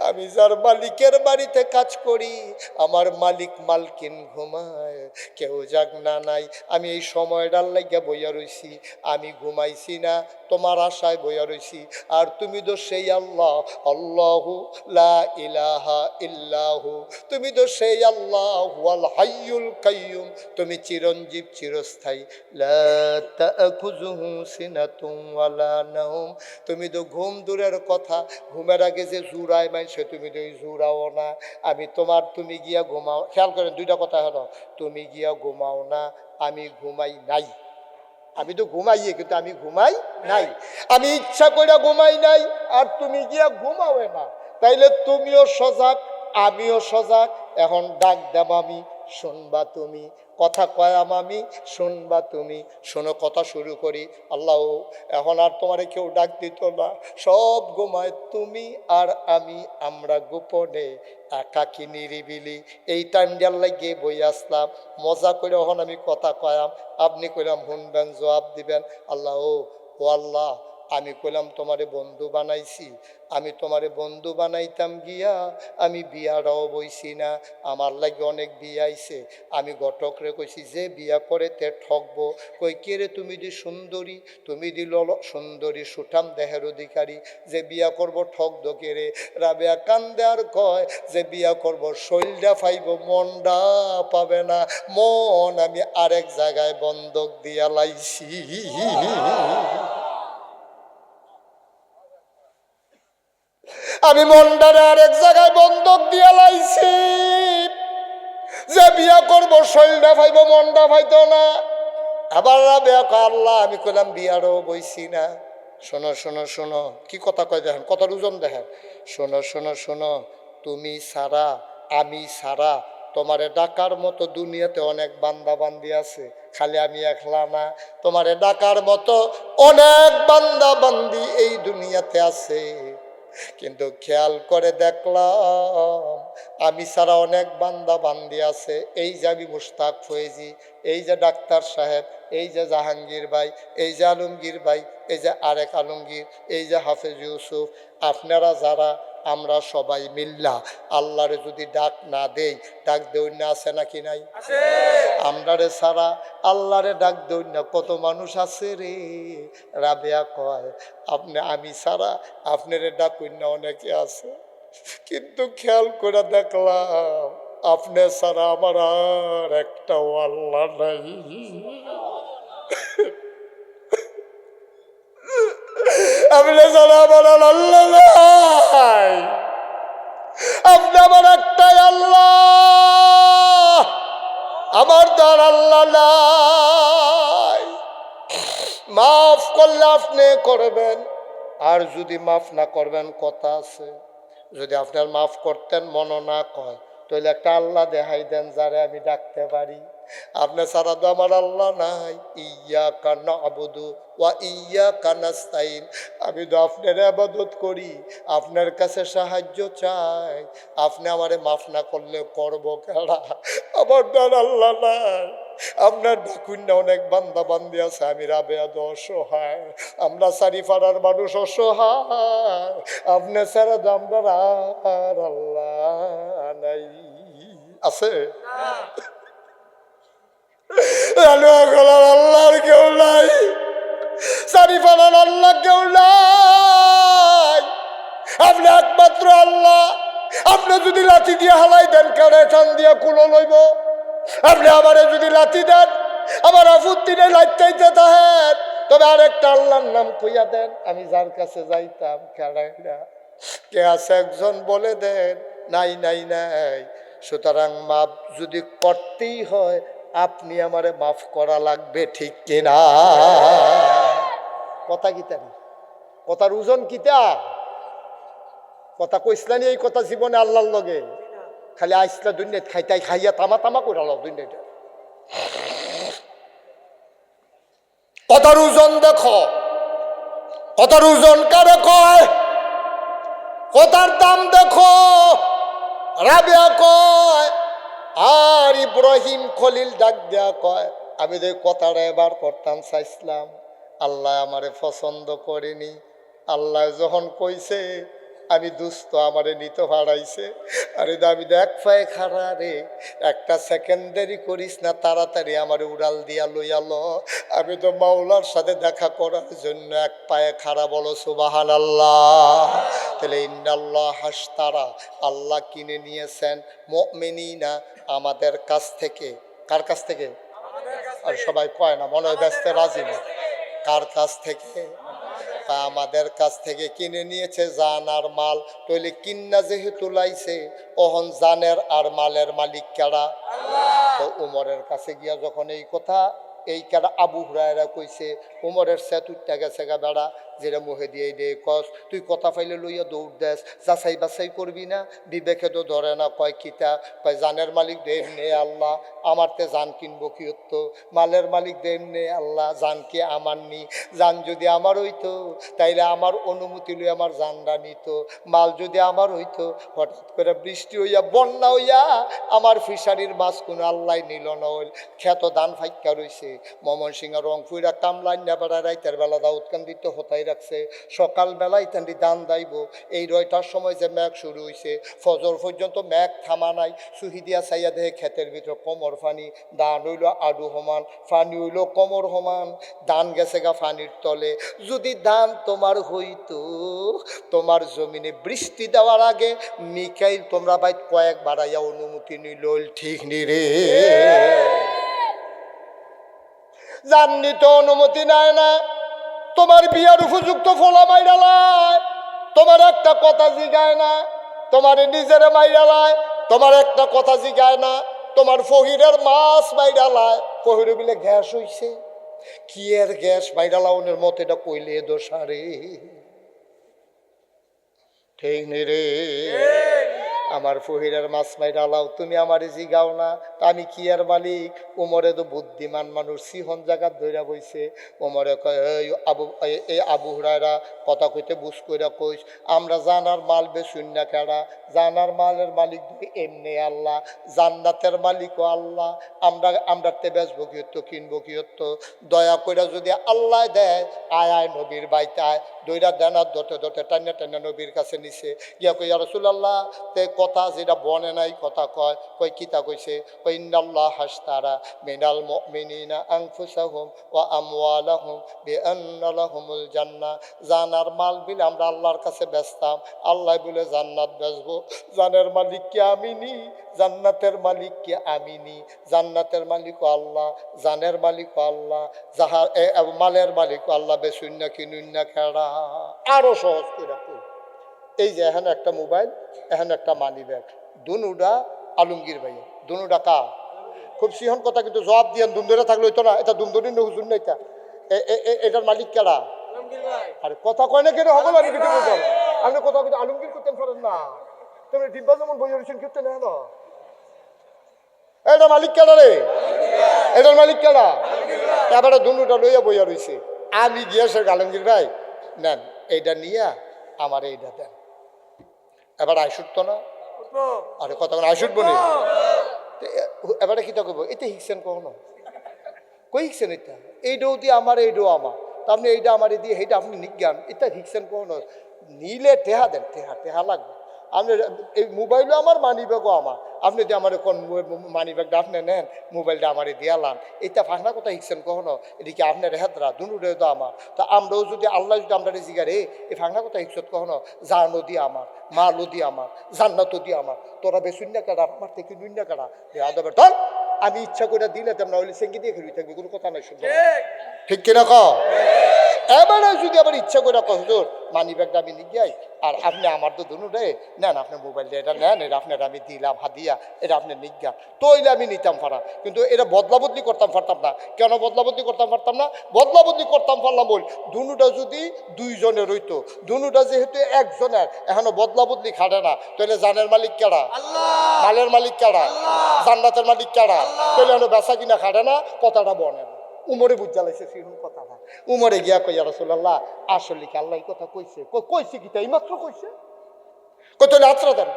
[SPEAKER 1] আমি যার মালিকের বাড়িতে কাজ করি, আমার মালিক মালকিন ঘুমায়, কেউ জাগনা নাই। আমি এই সময়টার লাগিয়া বইয়া রইছি, আমি ঘুমাইছি না, তোমার আশায় বইয়া রইছি। আর তুমি তো সেই আল্লাহ, আল্লাহু লা ইলাহা ইল্লাহু, তুমি তো সেই আল্লাহ ওয়াল হাইয়ুল কাইয়ুম, তুমি চিরঞ্জীব চিরস্থায়ী, লা তাখুযুহু সিনাতুন ওয়ালা নাওম, তুমি তো ঘুম দূরের কথা, ঘুমের আগে যে জুরায় মানছে তুমি তো জুরাও না। আমি তোমার, তুমি গিয়া ঘুমাও, খেয়াল করেন দুইটা কথা হলো, তুমি গিয়া ঘুমাও না, আমি ঘুমাই নাই। আমি তো ঘুমাইয়ে কিন্তু আমি ঘুমাই নাই, আমি ইচ্ছা করে ঘুমাই নাই, আর তুমি গিয়া ঘুমাও না। তাইলে তুমিও সজাগ, আমিও সজাগ। এখন ডাক দেব আমি, শুনবা তুমি, কথা কয়াম আমি, শুনবা তুমি। শোনো, কথা শুরু করি। আল্লাহ, এখন আর তোমারে কেউ ডাক দিত না, সব ঘুমায়, তুমি আর আমি, আমরা গোপনে একাকি নিরিবিলি এই টাইম দেওয়ার লাগিয়ে বই আসলাম, মজা করে এখন আমি কথা কয়াম, আপনি কইলাম শুনবেন, জবাব দিবেন। আল্লাহ ও আল্লাহ, আমি কইলাম তোমারে বন্ধু বানাইছি, আমি তোমারে বন্ধু বানাইতাম গিয়া আমি বিয়াটাও বইছি না, আমার লাগে অনেক বিয়া আইছে। আমি ঘটকরে কইছি যে বিয়া করে তে ঠকবো। কই কে রে, তুমি দি সুন্দরী, তুমি দিল সুন্দরী সুঠাম দেহের অধিকারী, যে বিয়া করব ঠকদ কে রে? রাবেয়া কান্দে আর কয় যে বিয়া করব শৈলটা পাইব, মনটা পাবে না, মন আমি আরেক জায়গায় বন্ধক দিয়া লাইছি। আমি মনটারে আরেক জায়গায় বন্ধক দিয়া লাইছি, যে বিয়া করবো শৈলটা পাইব, মনটা পাইতো না। আবার রাবেয়া কয় আল্লাহ, আমি কইলাম বিয়ারও বইছি না। শোনো শোনো শোনো, কি কথা কয় দেখেন, কথার ওজন দেখেন। শোনো শোনো শোনো, তুমি সারা, আমি সারা, তোমারে ডাকার মতো দুনিয়াতে অনেক বান্দা বান্দি আছে, খালি আমি একলা না। তোমারে ডাকার মতো অনেক বান্দা বান্দি এই দুনিয়াতে আছে, কিন্তু খেয়াল করে দেখলাম আমি ছাড়া অনেক বান্দা বান্দি আছে। এই যে আমি মুশতাক ফয়েজি, এই যে ডাক্তার সাহেব, এই যে জাহাঙ্গীর ভাই, এই যে আলমগীর ভাই, এই যে আরেক আলমগীর, এই যে হাফেজ ইউসুফ, আপনারা যারা, আমরা সবাই মিল্লা আল্লাহরে যদি ডাক না দেই, ডাক দেই না, আছে নাকি নাই? আমরারে সারা আল্লাহরে ডাক দেই না কত মানুষ আছে রে। রাবেয়া কয় আপনি, আমি সারা আপনারে ডাকুই না অনেকে আছে, কিন্তু খেয়াল করে দেখলাম আপনি সারা আমার আর একটাও আল্লাহ নাই। আপনি সারা আমার আল্লাহ নাই, আপনি আমার একটাই আল্লাহ, আমার দ্বার আল্লাহ নাই। মাফ করলে আপনি করবেন, আর যদি মাফ না করবেন কথা আছে। যদি আপনার মাফ করতেন মনও না কয়, তাহলে একটা আল্লাহ দেখাই দেন যারে আমি ডাকতে পারি। আপনি ছাড়া তো আমার আল্লাহ নাই। ইয়াকা নাবুদু ওয়া ইয়াকা নাস্তাইন, আমি তো আপনার ইবাদত করি, আপনার কাছে সাহায্য চাই। আপনি আমারে মাফ না করলে করব কেডা? আমার দ্বার আল্লাহ নাই। আপনার ডাকুন না অনেক বান্দা বান্দি আছে, আমি রাবেয়া তো অসহায়, আমরা চারিপাড়ার মানুষ অসহায়, আপনি ছাড়া তো আমার আর আল্লাহ নাই। আছে আল্লাহর কেউ নাই, চারিপাড়ার আল্লাহ কেউ নাই, আপনি একমাত্র আল্লাহ। আপনি যদি লাঠি দিয়ে হালাই দেন, কারে টান দিয়া কুলো লইব? আপনি আমারে যদি লাথি দেন, আমার আফুদ্দিনে লাইতে থাকেন, তবে আরেকটা আল্লাহর নাম কইয়া দেন, আমি যার কাছে যাইতাম খেলাইরা কে আছে একজন বলে দেন। নাই নাই নাই। সুতরাং মাপ যদি করতেই হয় আপনি আমারে মাফ করা লাগবে, ঠিক কিনা? কথা কিতা না, কথার ওজন কিতা? কথা কইসলানি এই কথা জীবনে আল্লাহর লগে খালি আইসলা দুনিয়াত খাইতাই খাইয়া তামা তামা করে লো দুনিয়াটা। কথার ওজন দেখো, কথার ওজন কারে কয়, কথার দাম দেখো। রাবিয়া কয় আর ইব্রাহিম খলিল ডাক দেয়া কয়, আমি যে কথাটা এবার করতাম চাইছিলাম, আল্লাহ আমারে পছন্দ করেনি। আল্লাহ যখন কইছে আমি দুস্থ, আমারে নিতে ভাড়াইছে। আরে আমি দেখ পায়ে খারা রে, একটা সেকেন্ড দেরি করিস না, তাড়াতাড়ি আমারে উড়াল দিয়া লইয়ালো। আমি তো মাওলার সাথে দেখা করার জন্য এক পায়ে খাড়া, বলো সুবহানাল্লাহ। তাহলে ইন্নাল্লাহ হাসতারা, আল্লাহ কিনে নিয়েছেন মুমিনিনা আমাদের কাছ থেকে। কার কাছ থেকে? আর সবাই কয় না, মনে হয় ব্যস্ত রাজি না। কার কাছ থেকে? আমাদের কাছ থেকে কিনে নিয়েছে জান আর মাল। তইলে কিন্না যেহেতু লাইছে, ওহন জানের আর মালের মালিক কারা? তো উমরের কাছে গিয়া যখন এই কথা, এই কারা আবু হুরায়রা কইছে, উমরের সেতুরটা গেছে গা বেড়া, যেটা মুহে দিয়ে দে কস, তুই কথা পাইলে লইয়া দৌড় দেস, যাচাই বাছাই করবি না, বিবেকে তো ধরে না। কয় কিতা? কয় জানের মালিক দেন নে আল্লাহ, আমার তে জান কিনবো কি হতো? মালের মালিক দেন নে আল্লাহ, জান কি আমার নি? জান যদি আমার হইতো তাইলে আমার অনুমতি লই আমার জানরা নিত। মাল যদি আমার হইতো, হঠাৎ করে বৃষ্টি হইয়া বন্যা হইয়া আমার ফিশারির মাছ কোনো আল্লাহ নিল না, হইল খ্যাত ধান ফাইকা রইছে। ময়মনসিংহ রংপুরা কামলাইন নেবারা রাইতের বেলা দাউদ কান্দিতে হতাই রাখছে, সকালবেলায় তান্ডি দান দাইব। এই 9টার সময় যে ম্যাঘ শুরু হয়েছে, ফজর পর্যন্ত ম্যাঘ থামা নাই। সুহিদিয়া চাইয়া দেহে ক্ষেতের ভিতর কোমর ফানি, দান হইল আডু সমান, ফানি হইল কোমর সমান, দান গেছে গা ফানির তলে। যদি দান তোমার হইতো, তোমার জমিনে বৃষ্টি দেওয়ার আগে মিকাইল তোমরা বাইত কয়েক বাড়াইয়া অনুমতি নিল, ঠিক নি রে? জাননি তো অনুমতি নেয় না, তোমার বিয়ার উপযুক্ত ফলা মাইরালায়, তোমার একটা কথা জিগায় না, তোমার নিজের মাইরালায়, তোমার একটা কথা জিগায় না, তোমার ফহিরের মাছ মাইরালায়। ফহিরে বিলে গ্যাস হইছে, কি এর গ্যাস মাইরালাউনের মতো এটা কইলে দোষারে, ঠিক নি রে? আমার ফহিরের মাছ মাইরালাও, তুমি আমারে জিগাও না, তা আমি কি আর মালিক? উমরে তো বুদ্ধিমান মানুষ, সিহন জায়গার ধইরা বইছে। উমরে কয় এই আবু হুরায়রা কথা কইতে বুঝ কইরা কইস, আমরা জানার মাল বেশুন না কেডা? জানার মালের মালিক এমনি আল্লাহ, জান্নাতের মালিকও আল্লাহ। আমরা তে বেচবো কি হতো, কিনবো কি হতো? দয়া কইরা যদি আল্লাহ দেয়, আয় আয় নবীর বাইতায় দইরা দেনার ধরতে ধরতে টান্না টান্না নবীর কাছে নিছে। গিয়া কই ইয়া রাসূলুল্লাহ, তে কথা যেটা বনে নাই কথা কয়। কই কিতা কইছে? কই ইন্নাল্লাহ হাসতারা মিনাল মুমিনিনা আনফুসাহুম ওয়া আমওয়ালাহুম বিআন্না লাহুমুল জান্নাহ। জানার মাল বিল আমরা আল্লাহর কাছে বেচতাম, আল্লাহ বলে জান্নাত বেচবো। জানের মালিক কি আমিনি? জান্নাতের মালিক কি আমিনি? জান্নাতের মালিকও আল্লাহ, জানের মালিকও আল্লাহ, যাহার মালের মালিকও আল্লাহ। বেচুন না কিনুন না খেড়া। আরো সহজ করে এই যে এখানে একটা মোবাইল, এখানে একটা মানি ব্যাগ, দুনুটা আলমগীর ভাইয়া, দুনুটা কা? খুব সিহন কথা, কিন্তু জবাব দিয়ে দুমদরে থাকলে হইতো না। এটা দুমদরি হুজুর না, এটার মালিক কেডা? আরে কথা কয় না কেন হবে না, কিছু বলতে হবে। আপনি কথা কিন্তু আলমগীর করতেন পারেন না, তুমি ডিব্বা যেমন বই রয়েছেন করতে না। এটা মালিক কেডা রে? এটার মালিক কেডা? এবারে দুনুটা লইয়া বইয়া রয়েছে। আমি গিয়েছে আলমগীর ভাই নেন এইটা নিয়া আমার এইটা দেন। এবার আইসুট না, আরে কথা আইসুট বনি। এবারে কি করবো? এটা হিকছেন কখনো? কই হিকছেন? এটা এইটাও দিয়ে আমার, এইটাও আমার, তা আপনি এইটা আমার দিয়ে সেইটা আপনি নিজ্ঞান, এটা হিকছেন কখনো? নিলে টেহা দেন, টেহা টেহা লাগবে। আপনি এই মোবাইলও আমার, মানি ব্যাগও আমার। আপনি যদি আমার কোন মানি ব্যাগটা আপনি নেন, মোবাইলটা আমারে দিয়ালান, এটা ফাঁকনা কথা হিকছেন কখনো? এদিকে আপনার হেদরা দুনুরে তো আমার। তা আমরাও যদি আল্লাহ যদি আমরা জিগারে এই ফাঁকনা কথা হিকছত কখনো? জানও দিয়ে আমার, মালও দিয়ে আমার, জান্নাতও দিয়ে আমার, তোরা বেশুন না কাটা, আমার থেকে নুন না কাটা। আদবের ধর আমি ইচ্ছা করে দিলে তেমন হইলে সেঙ্গি দিয়ে খেলি থাকবি, কোনো কথা নাই শুনবো, ঠিক কিনা ক? এবারে যদি আবার ইচ্ছা করে হুজুর মানি ব্যাগটা আমি নিয়ে যাই, আর আপনি আমার তো দুনু রে নেন, আপনার মোবাইলটা এটা নেন, এটা আপনার আমি দিলাম হাদিয়া, এটা আপনি নিজ্ঞা, তো হইলে আমি নিতাম পারা, কিন্তু এটা বদলা বদলি করতাম পারতাম না। কেন বদলা বদলি করতাম পারতাম না? বদলা বদলি করতাম পারলাম বল, দুনুটা যদি দুইজনের হইতো, দুনুটা যেহেতু একজনের, এখনো বদলা বদলি খাটে না, তাহলে জানের মালিক কেডা? মালের মালিক কেডা? জান্নাতের মালিক কেডা? তাহলে এখনো বেচা কিনা খাটে না, কথাটা বনে না। উমরে বুঝা লাইছে সিহুন কথাটা। উমরে গিয়া কইয়া রাসূলুল্লাহ আসলে কি আল্লাহ এই কথা কইছে? কইছে কি তাই মাত্র কইছে? কত আত্রা দেন।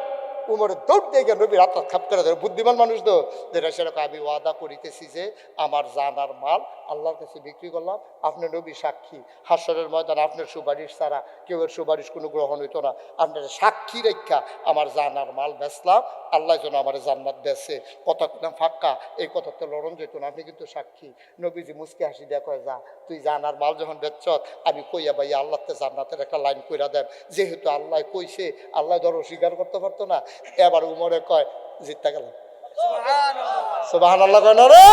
[SPEAKER 1] উমরে দৌড় দিয়ে গিয়ে নবীর আত্রা খাপ করে দেয়। বুদ্ধিমান মানুষ তো যেটা সেরকম আমি ওয়াদা করিতেছি যে আমার জানার মাল আল্লাহর কাছে বিক্রি করলাম, আপনার নবী সাক্ষী, হাসরের ময়দান আপনার সুপারিশ ছাড়া কেউ এর সুপারিশ কোনো গ্রহণ হইতো না, আপনার সাক্ষী রেখা আমার জানার মাল বেচলাম, আল্লাহ যেন আমার জান্নাত বেচে, কথা কিনা ফাক্কা, এই কথা তো লড়ন যেত না, আপনি কিন্তু সাক্ষী। নবীজি মুসকে হাসি দেয়া কয়, যা তুই জানার মাল যখন বেচছ আমি কইয়া ভাই আল্লাহতে জান্নাতের একটা লাইন কইরা দেন, যেহেতু আল্লাহ কইছে, আল্লাহ ধরো স্বীকার করতে পারতো না। এবার উমরে কয় জিততে গেল, সুবহানাল্লাহ কয় না রে,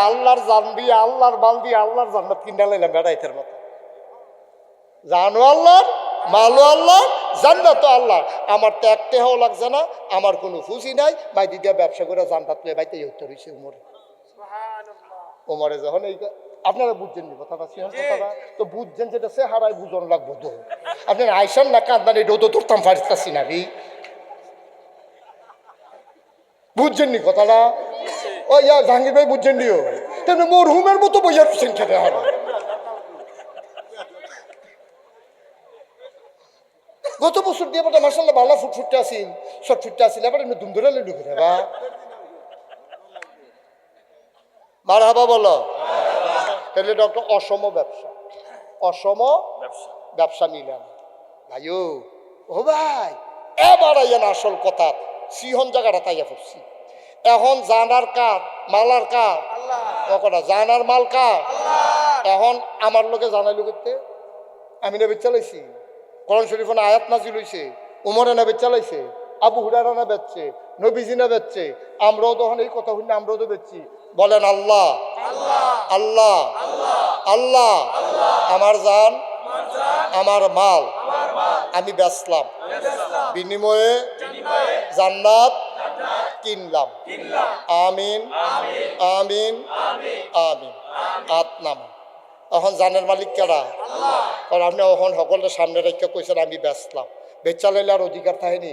[SPEAKER 1] আল্লাহর জান দিয়ে আল্লাহর মাল দিয়ে আল্লাহর জান্নাত কিনা লাইলাম বেড়াইতের মতো। জানো আল্লাহর, মালও আল্লাহ, জান্নাত আল্লাহ, আমার তো একটাও লাগছে না, আমার কোনো ফুজি নাই, বাইদি দিয়ে ব্যবসা করে জান্নাত নিয়ে বাইতে হতে হয়েছে উমরে। উমরে যখন এই আপনারা বুঝছেন নি কথাটা, কথাটা তো বুঝছেন, যেটা সে হারাই বুঝন লাগবো তো, আপনার আইসান না কান্দান এই রোদ ধরতাম পারতাছি না রে, বুঝছেন নি কথাটা? ও ইয়া জাহাঙ্গীর ভাই বুঝছেন নিও, তেমনি মরহুমের মতো বইয়া রুছেন খেতে হারা। গত বছর দিয়ে এবার মার্শাল্লাহ ভালো ফুটফুটতে আসিল, শর্ট ফুটতে আসিল, এবার এমনি দুম ধরে ঢুকে যাবা। মারহাবা বলো। তাহলে ডক্টর অসম ব্যবসা, অসম ব্যবসা মিলান ভাইও। ও ভাই এবার আইয়ান আসল কথা, সিহন জায়গাটা তাইয়া পড়ছি। এখন জানার কাজ মালার কাজ, কটা জানার মাল কাজ, এখন আমার লোকে জানাইলো করতে, আমি নেবে চালাইছি, কোরআন শরীফ আয়াত নাজিল হইছে, উমরে নেবে চালাইছে, আবু হুরায়রা না বেচছে, নবীজি না বেচছে, আমরাও তখন এই কথা শুনে আমরাও তো বেচছি। বলেন আল্লাহ আল্লাহ আল্লাহ, আমার জান আমার মাল আমি বেচলাম, বিনিময়ে জান্নাত কিনলাম। আমিন আমিন আমিন। হাত নামা। এখন জানের মালিক কেডা? কারণ আপনি এখন সকলের সামনে রেখে কইছেন আমি বেচলাম, বেচা লাইলে আর অধিকার থাকেনি।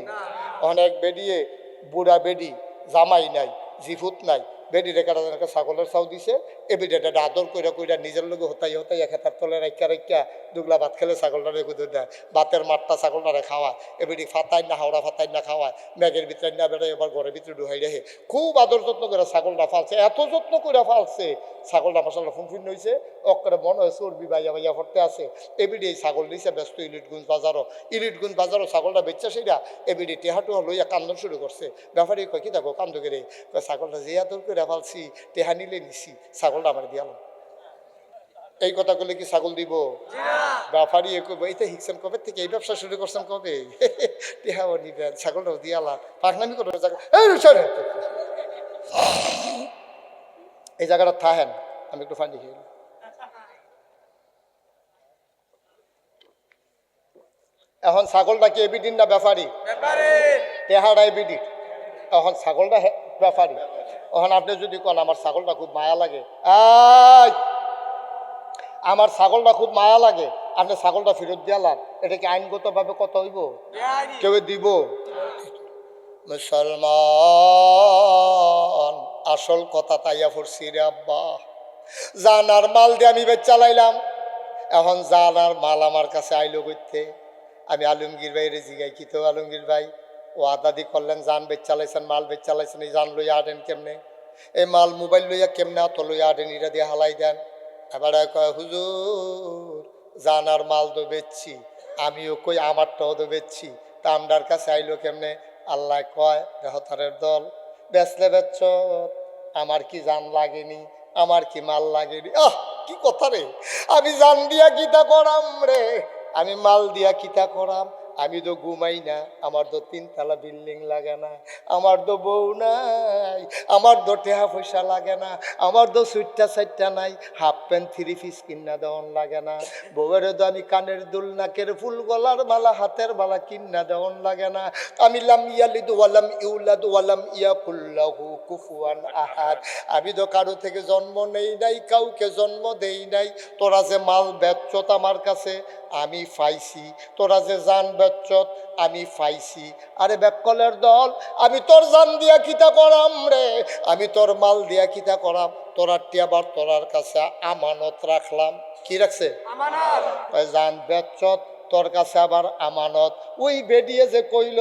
[SPEAKER 1] এখন এক বেডিয়ে বুড়া বেডি, জামাই নাই, জিফুত নাই, বেডি রেখা ছাগলের চাউ দিছে, এ বেডিটা আদর কইরা কইরা নিজের লোকে হতাই হতাই খেতার তলে রাখা রাখা দুগলা ভাত খেলে ছাগলটা রেখে দেয়, ভাতের মাঠটা ছাগলটারে খাওয়ায়, এবেডি ফাতাই না হাওড়া ফাতাই না খাওয়ায়, ব্যাগের ভিতরে না বেড়াই এবার ঘরের ভিতরে ঢুকাই রেখে খুব আদর যত্ন করে ছাগলটা ফালছে, এত যত্ন করে ফালছে ছাগলটা মশাল্লা ফুনফুন হয়েছে, অক্করে মনে হয় চর্বি বাইয়া বাইয়া ফরতে আছে। এবিডি এই ছাগল দিছে ব্যস্ত ইলিটগঞ্জ বাজারও, ইলিটগঞ্জ বাজারও ছাগলটা বেচছে সেইটা, এবিডি টেহাটুহা লইয়া কান্দন শুরু করছে। ব্যাপারে কয় কি দেখো কান্দ করে, ছাগলটা যে আদর করে ফালছি, টেহা নিলে নিছি, ছাগলটা আমার দিয়ালাম। এই কথা বলে কি ছাগল দিব? ব্যাপারী এইটা হিকছেন কবে থেকে, এই ব্যবসা শুরু করছেন কবে? টেহাও নিবেন, ছাগলটাও দিয়ালাম, পাকনামি করো এই জায়গাটা থাহেন, আমি একটু ফান্ডি খেয়ে। এখন ছাগলটা কি এবিডিন না ব্যাপারী? টেহারা এবিডির, এখন ছাগলটা ব্যাপারী। এখন আপনি যদি কোন আমার ছাগলটা খুব মায়া লাগে, আমার ছাগলটা খুব মায়া লাগে, আপনি ছাগলটা ফেরত দিয়ালাম, এটা কি আইনগতভাবে কত হইব? কেউ দিব? মুসলমান আসল কথা তাইয়া পড়ছি রে আব্বা, জানার মাল দিয়ে আমি বেচ চালাইলাম, এখন জানার মাল আমার কাছে আইলো করতে, আমি আলমগীর ভাই রে জিগাই কি তো আলমগীর ভাই ও আদাদি করলেন, জান বেচ চালাইছেন মাল বেচ চালাইছেন, এই জান লইয়া আডেন কেমনে, এই মাল মোবাইল লইয়া কেমনে অত লইয়া আডেন, এটা দিয়ে হালাই দেন। এবার কয় হুজুর জানার মাল তো বেচছি, আমিও কই আমারটাও তো বেচছি, তা আমরার কাছে আইলো কেমনে? আল্লাহ কয় দেহতারের দল, বেচলে বেচ, আমার কি জান লাগেনি, আমার কি মাল লাগেনি। কি কথা রে, আমি জান দিয়া কিতা করাম রে, আমি মাল দিয়া কিতা করাম, আমি তো ঘুমাই না, আমার তো 3 তলা বিল্ডিং লাগে না, আমার তো বউ নাই, আমার তো টেহা পয়সা লাগে না, আমার তো সুইটটা সাইটটা নাই, হাফ প্যান্ট 3 পিস কিনা দেওয়ান লাগে না, বউয়ের তো আমি কানের দুল, নাকের ফুল, গলার মালা, হাতের মালা কিনা দেওয়ান লাগে না, আমি লাম ইয়ালিদ ওয়ালাম ইউলাদ ওয়ালাম ইয়াকুল লাহু কুফুয়ান আহাদ, আমি তো কারো থেকে জন্ম নেই নাই, কাউকে জন্ম দেই নাই। তোরা যে মাল বেচত আমার কাছে আমি পাইছি, তোরা যে জান বেচত আমি পাইছি। আরে বেকলের দল, আমি তোর জান দিয়া কিতা করাম রে, আমি তোর মাল দিয়া কিতা করাম, তোরার টিয়াবার তোরার কাছে আমানত রাখলাম। কি রাখছে? আমানত। জান বেচত, তোর কাছে আবার আমানত। ওই বেডিয়ে যে কইল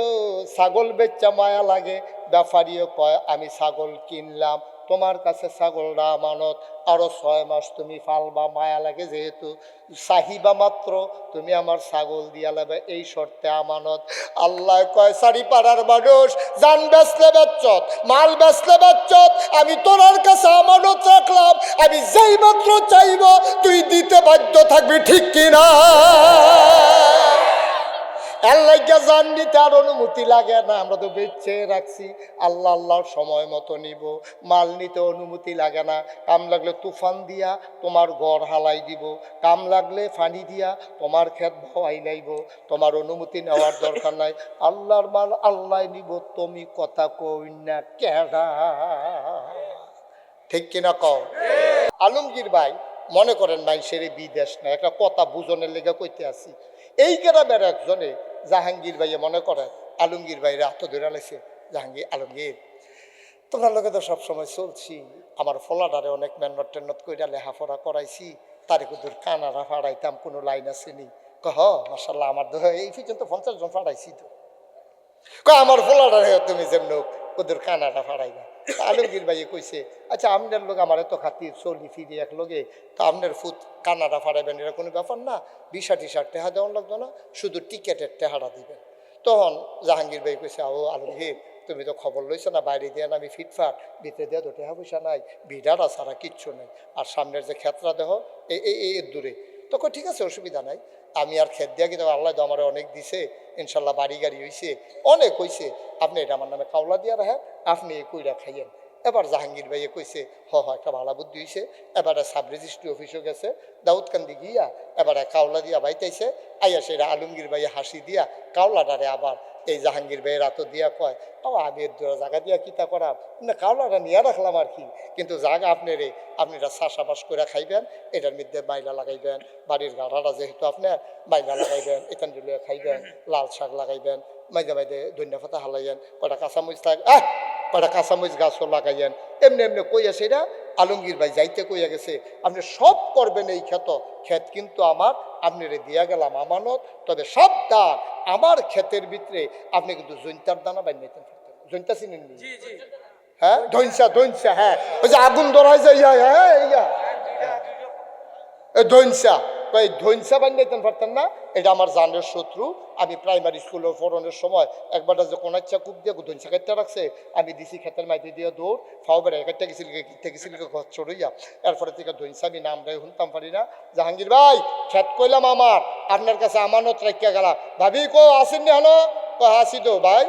[SPEAKER 1] ছাগল বেচা মায়া লাগে, ব্যাপারীও কয় আমি ছাগল কিনলাম, তোমার কাছে ছাগলটা আমানত, আরো 6 মাস তুমি ফালবা, মায়া লাগে যেহেতু, চাহিবা মাত্র তুমি আমার ছাগল দিয়া লাগবে, এই শর্তে আমানত। আল্লাহ কয় সারি পাড়ার মানুষ, জান বেচলে বেচত, মাল বেচলে বেচত, আমি তোরার কাছে আমানত রাখলাম, আমি যেই মাত্র চাইব তুই দিতে বাধ্য থাকবি, ঠিক কিনা? আল্লাহ জান নিতে আর অনুমতি লাগে না, আমরা তো বেচে রাখছি, আল্লাহ আল্লাহর সময় মতো নিব। মাল নিতে অনুমতি লাগে না, কাম লাগলে তুফান দিয়া তোমার ঘর হালাই দিব, কাম লাগলে ফানি দিয়া তোমার ক্ষেত ভাই লাইব, তোমার অনুমতি নেওয়ার দরকার নাই, আল্লাহর মাল আল্লাহ নিব, তুমি কথা কই না কেডা? ঠিক কিনা কও? আলমগীর ভাই মনে করেন মানুষের বিদেশ না, একটা কথা বুঝনের লেগে কইতে আসি। এই গ্রামের একজনে জাহাঙ্গীর ভাইয়ে মনে করেন আলমগীর ভাইরে হাত ধরে লাইছে, জাহাঙ্গীর আলমগীর তোমার লোকে তো সবসময় চলছি, আমার ফলাডারে অনেক মেহনত টেন্নত কইরা লেখাপড়া করাইছি, তারে কুদুর কানারা ফাড়াইতাম, কোনো লাইন আসেনি? কহ মাশাল্লাহ, আমার তো এই পর্যন্ত 50 জন ফাড়াইছি তো। আমার ফলাডারে তুমি যেমন কুদুর কানারা ফাড়াইবা। আলমগীর ভাইয়ে কইছে আচ্ছা আপনার লোক আমার এত খাতির চলি ফিরি এক লগে, তো আপনার ফুট কানাডা ফাড়াইবেন, এটা কোনো ব্যাপার না, 20-30 টেহা দেওয়ার লাগতো না, শুধু টিকেটের টেহাটা দিবেন। তখন জাহাঙ্গীর ভাই কইছে ও আলমগীর তুমি তো খবর লইছো না, বাইরে দিয়ে আমি ফিটফাট, ভিতরে দিয়ে তো টেহা পয়সা নাই, বিডারা ছাড়া কিচ্ছু নেই, আর সামনের যে ক্ষেত্রা দেহ এই দূরে। তখন ঠিক আছে অসুবিধা নাই, আমি আর খেত দিয়া কিন্তু আল্লাহ তো আমার অনেক দিছে, ইনশাল্লাহ বাড়ি গাড়ি হয়েছে, অনেক হয়েছে, আপনি এটা আমার নামে কাওলা দিয়া রাখেন, আপনি এই কইরা খাইয়েন। এবার জাহাঙ্গীর ভাইয়ে কইছে একটা ভালো বুদ্ধি হয়েছে, এবারে সাব রেজিস্ট্রি অফিসও গেছে, দাউদকান্দি গিয়া এবারে কাওলা দিয়া বাইতাইছে, আইয়া সেটা আলমগীর ভাইয়ে হাসি দিয়া কাওলাটারে আবার এই জাহাঙ্গীর ভাইয়ের রাত দিয়া কয় আমি এর জায়গা দিয়া কিতা করাম না, কাওলাটা নিয়ে রাখলাম আর কি, কিন্তু জায়গা আপনারা চাষাবাস করে খাইবেন, এটার মধ্যে বাইলা লাগাইবেন, বাড়ির গাড়াটা যেহেতু আপনার বাইলা লাগাইবেন, এখান দিলে খাইবেন, লাল শাক লাগাইবেন, মাঝে মাঝে ধনিয়া পাতা হালাইবেন, কটা কাঁচামরিচ কটা কাঁচামরিচ গাছও লাগাইয়েন, এমনি এমনি কইয়া সেটা আলমগীর ভাই যাইতে কইয়া গেছে আপনি সব করবেন এই ক্ষেত কিন্তু আমার, আপনারে দিয়া গেলাম আমানত, তবে সাবধান আমার ক্ষেতের ভিতরে আপনি কিন্তু জৈন্তার দানা বানিয়ে জৈন্তা চিনেন নি? হ্যাঁ ধৈনসা, হ্যাঁ ওই যে আগুন ধরাই যায়, ধৈনসা, এই ধৈনসা বানিয়ে পারতেন না, এটা আমার জানের শত্রু। আমি প্রাইমারি স্কুলে পড়ানোর সময় একবার যে কোন ইচ্ছা কূপ দিয়ে ধৈনসা কাটতে রাখছে, আমি দিছি ক্ষেতের মাইতে দিয়ে দৌড়, ফাও বেড়ে একটা গেছিল গিতে গেছিল ঘর চড়ইয়া, এরপরে থেকে ধৈনসা আমি নাম রাই শুনতাম পারি না। জাহাঙ্গীর ভাই ক্ষেত কইলাম আমার, আপনার কাছে আমানত রাখিয়া গেলাম, ভাবি কো আসেননি হলো, আসি তো ভাই,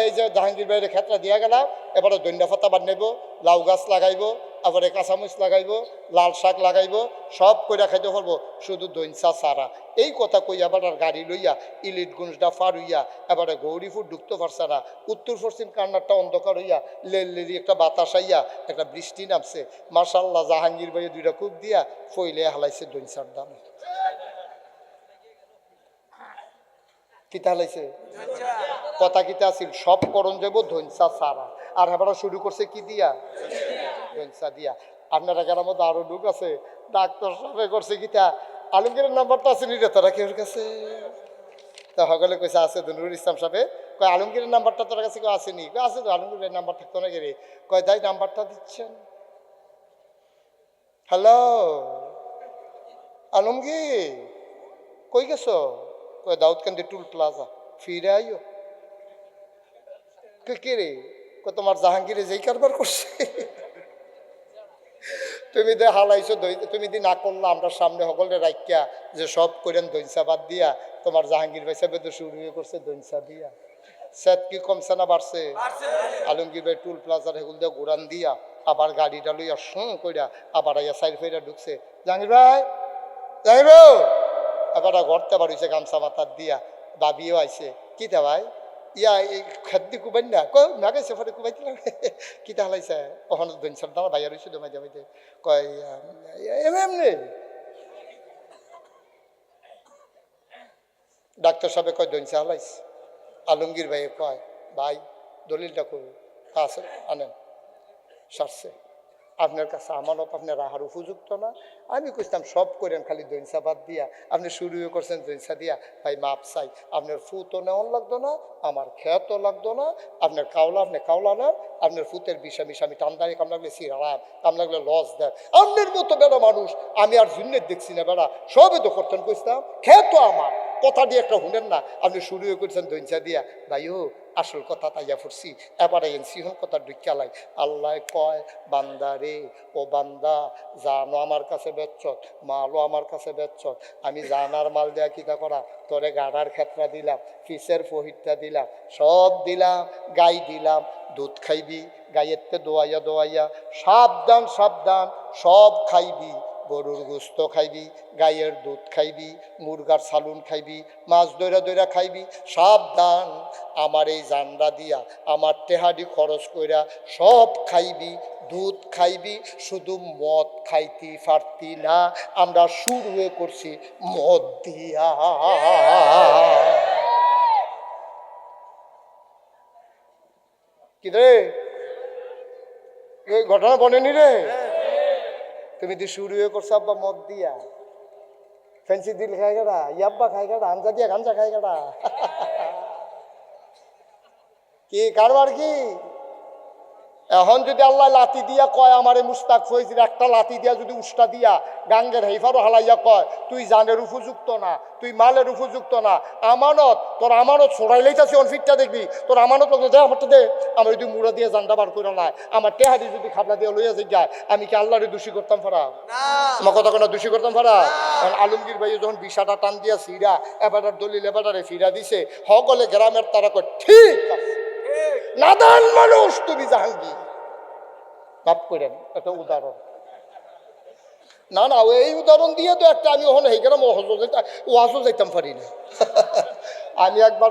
[SPEAKER 1] এই যে জাহাঙ্গীর ভাইয়ের ক্ষেত্রে দিয়া গেলাম, এবারে ধনিয়া পাতা বানাইব, লাউ গাছ লাগাইব, আবারে কাঁচামরিচ লাগাইব, লাল শাক লাগাইব, সব কইরা খাইতে পারবো, শুধু দইনসা সারা। এই কথা কইয়া আবার গাড়ি লইয়া ইলিটগুঞ্জটা পার হইয়া এবারে গৌরীপুর ঢুকতে পারছে না, উত্তর পশ্চিম কান্নারটা অন্ধকার হইয়া লেলি একটা বাতাস আইয়া একটা বৃষ্টি নামছে, মাশাল্লাহ জাহাঙ্গীর ভাইয়ে 2টা কূপ দিয়া ফইলে হালাইছে দইনসার দাম। কিতা হালাইছে কথা কিতা আছিল, সব করণ যাব ধনসা সারা, আর এবার শুরু করছে কি দিয়া? ধনসা দিয়া। আপনারা গ্রামের মধ্যে আরো লোক আছে, ডাক্তার সাহেব করছে কিতা, আলমগীরের নাম্বারটা আছে নি রে তোরা কেউ কাছে? তা সকলে কইছে আছে, নুরুল ইসলাম সাহেব কয় আলমগীরের নাম্বারটা তোর কাছে কেউ আসেনি? আছে তো, আলমগীরের নাম্বার থাকতো না গেলে, কয় তাই নাম্বারটা দিচ্ছেন। হ্যালো আলমগীর কই গেছো? কয় দাউদকান্দি টুল প্লাজা, ফিরে আইও। কে রে? তোমার জাহাঙ্গীরে যেই কারবার করছে তুমি দে হালাইছো তুমি দি না করলা আমরা সামনে সকলে রাখিয়া যে সব করেন দইনসা বাদ দিয়া তোমার জাহাঙ্গীর ভাই সাহেব তো শুরু করছে দইনসা দিয়া সেট কি কমছে না বাড়ছে আলমগীর ভাই টুল প্লাজার হেগুল দিয়ে ঘুরান দিয়া আবার গাড়িটা লইয়া কইরা আবার আইয়া সাইড ফেরা ঢুকছে জাহাঙ্গীর ভাই যাইব আবার ঘরতে বাড়িছে গামছা মাথার দিয়া বাবিও আইছে কি দা ভাই ইয়া এই খাদ্য কুবাই না নাগে সেফারে কুবাই দিলাম কিতা হালাইছে ওখানে দইনসার দাঁড়া ভাইয়া রয়েছিল মাঝে মাঝে কয় এমনি ডাক্তার সাহেব কয় দইনসা হালাইছে আলমগীর ভাই কয় ভাই দলিলটা করুন আছে আনেন সারছে আপনার কাছে আমানত আপনার রাহার উপযুক্ত না আমি কইতাম সব করেন খালি দইনসা বাদ দিয়া আপনি শুরুও করছেন দইনসা দিয়া ভাই মাপ চাই আপনার ফুতও নেওয়ান লাগতো না আমার খেয়াতও লাগতো না আপনার কাউলা আপনি কাউলা না আপনার ফুতের বিষামিষ আমি টানদারি কাম লাগলে সিরাম কাম লাগলে লস দেয় আপনার মতো বেড়া মানুষ আমি আর জুন্নের দেখছি না বেড়া সবই তো করতেন কইতাম খেতো আমার কথা দিয়ে একটা শুনেন না আপনি শুরুও করছেন দইনসা দিয়া ভাইও আসল কথা তাইয়া ফুরছি এবারে সিহন কথা ঢুকিয়ালাই আল্লাহ কয় বান্দা রে ও বান্দা জানো আমার কাছে বেচছত মালও আমার কাছে বেচছত আমি জানার মাল দেয়া কিতা করা তোরে গাড়ার ক্ষেত্রা দিলাম ফিসের ফহিরটা দিলাম সব দিলাম গাই দিলাম দুধ খাইবি গাইয়েরতে দোয়াইয়া দোয়াইয়া সাবধান সাবধান সব খাইবি গরুর গোস্ত খাইবি গাইয়ের দুধ খাইবি মুরগার সালুন খাইবি মাছ দইরা দইরা খাইবি সাবধান আমার এই জান্ডা দিয়া আমার টেহাডি খরচ কইরা সব খাইবি দুধ খাইবি শুধু মদ খাইতে পারতি না আমরা শুরু করছি মদ দিয়া কি রে এই ঘটনা বলেনি রে তুমি দি শুরু করছো আব্বা মদ দিয়া ফেন্সি দিল খাই গেড়া ইয়াব্বা খাই গেড়া আমজা দিয়া গামজা খাই গেড়া কি কারবার কি এখন যদি আল্লাহ লাতি দিয়া কয় আমারে মুস্তাক ফৈজির একটা লাতি দিয়া যদি উষ্টা দিয়া গাঙ্গের হেফারও হালাইয়া কয় তুই জানের উপযুক্ত না তুই মালের উপযুক্ত না আমানত তোর আমানত ছড়াইলেই চাচ্ছি অনফিটটা দেখবি তোর আমানত লোক দে আমারটা দে আমার যদি মুড়া দিয়ে জানটা বার করে নাই আমার টেহারি যদি খাবলা দিয়ে লইয়া যায় আমি কি আল্লাহরে দোষী করতাম ফারা আমার কথা কোনো দোষী করতাম ফারা কারণ আলমগীর ভাই যখন বিষাটা টান দিয়া ফিরা এবার দলিল এবারে ফিরা দিছে সকলে গ্রামের তারা কয় ঠিক আছে নাদান মানুষ তুমি জাহাঙ্গীর মাফ করেন একটা উদাহরণ না না এই উদাহরণ দিয়ে তো একটা আমি ওখানে হেগেরাম ওয়াজও যাইতাম পারি না আমি একবার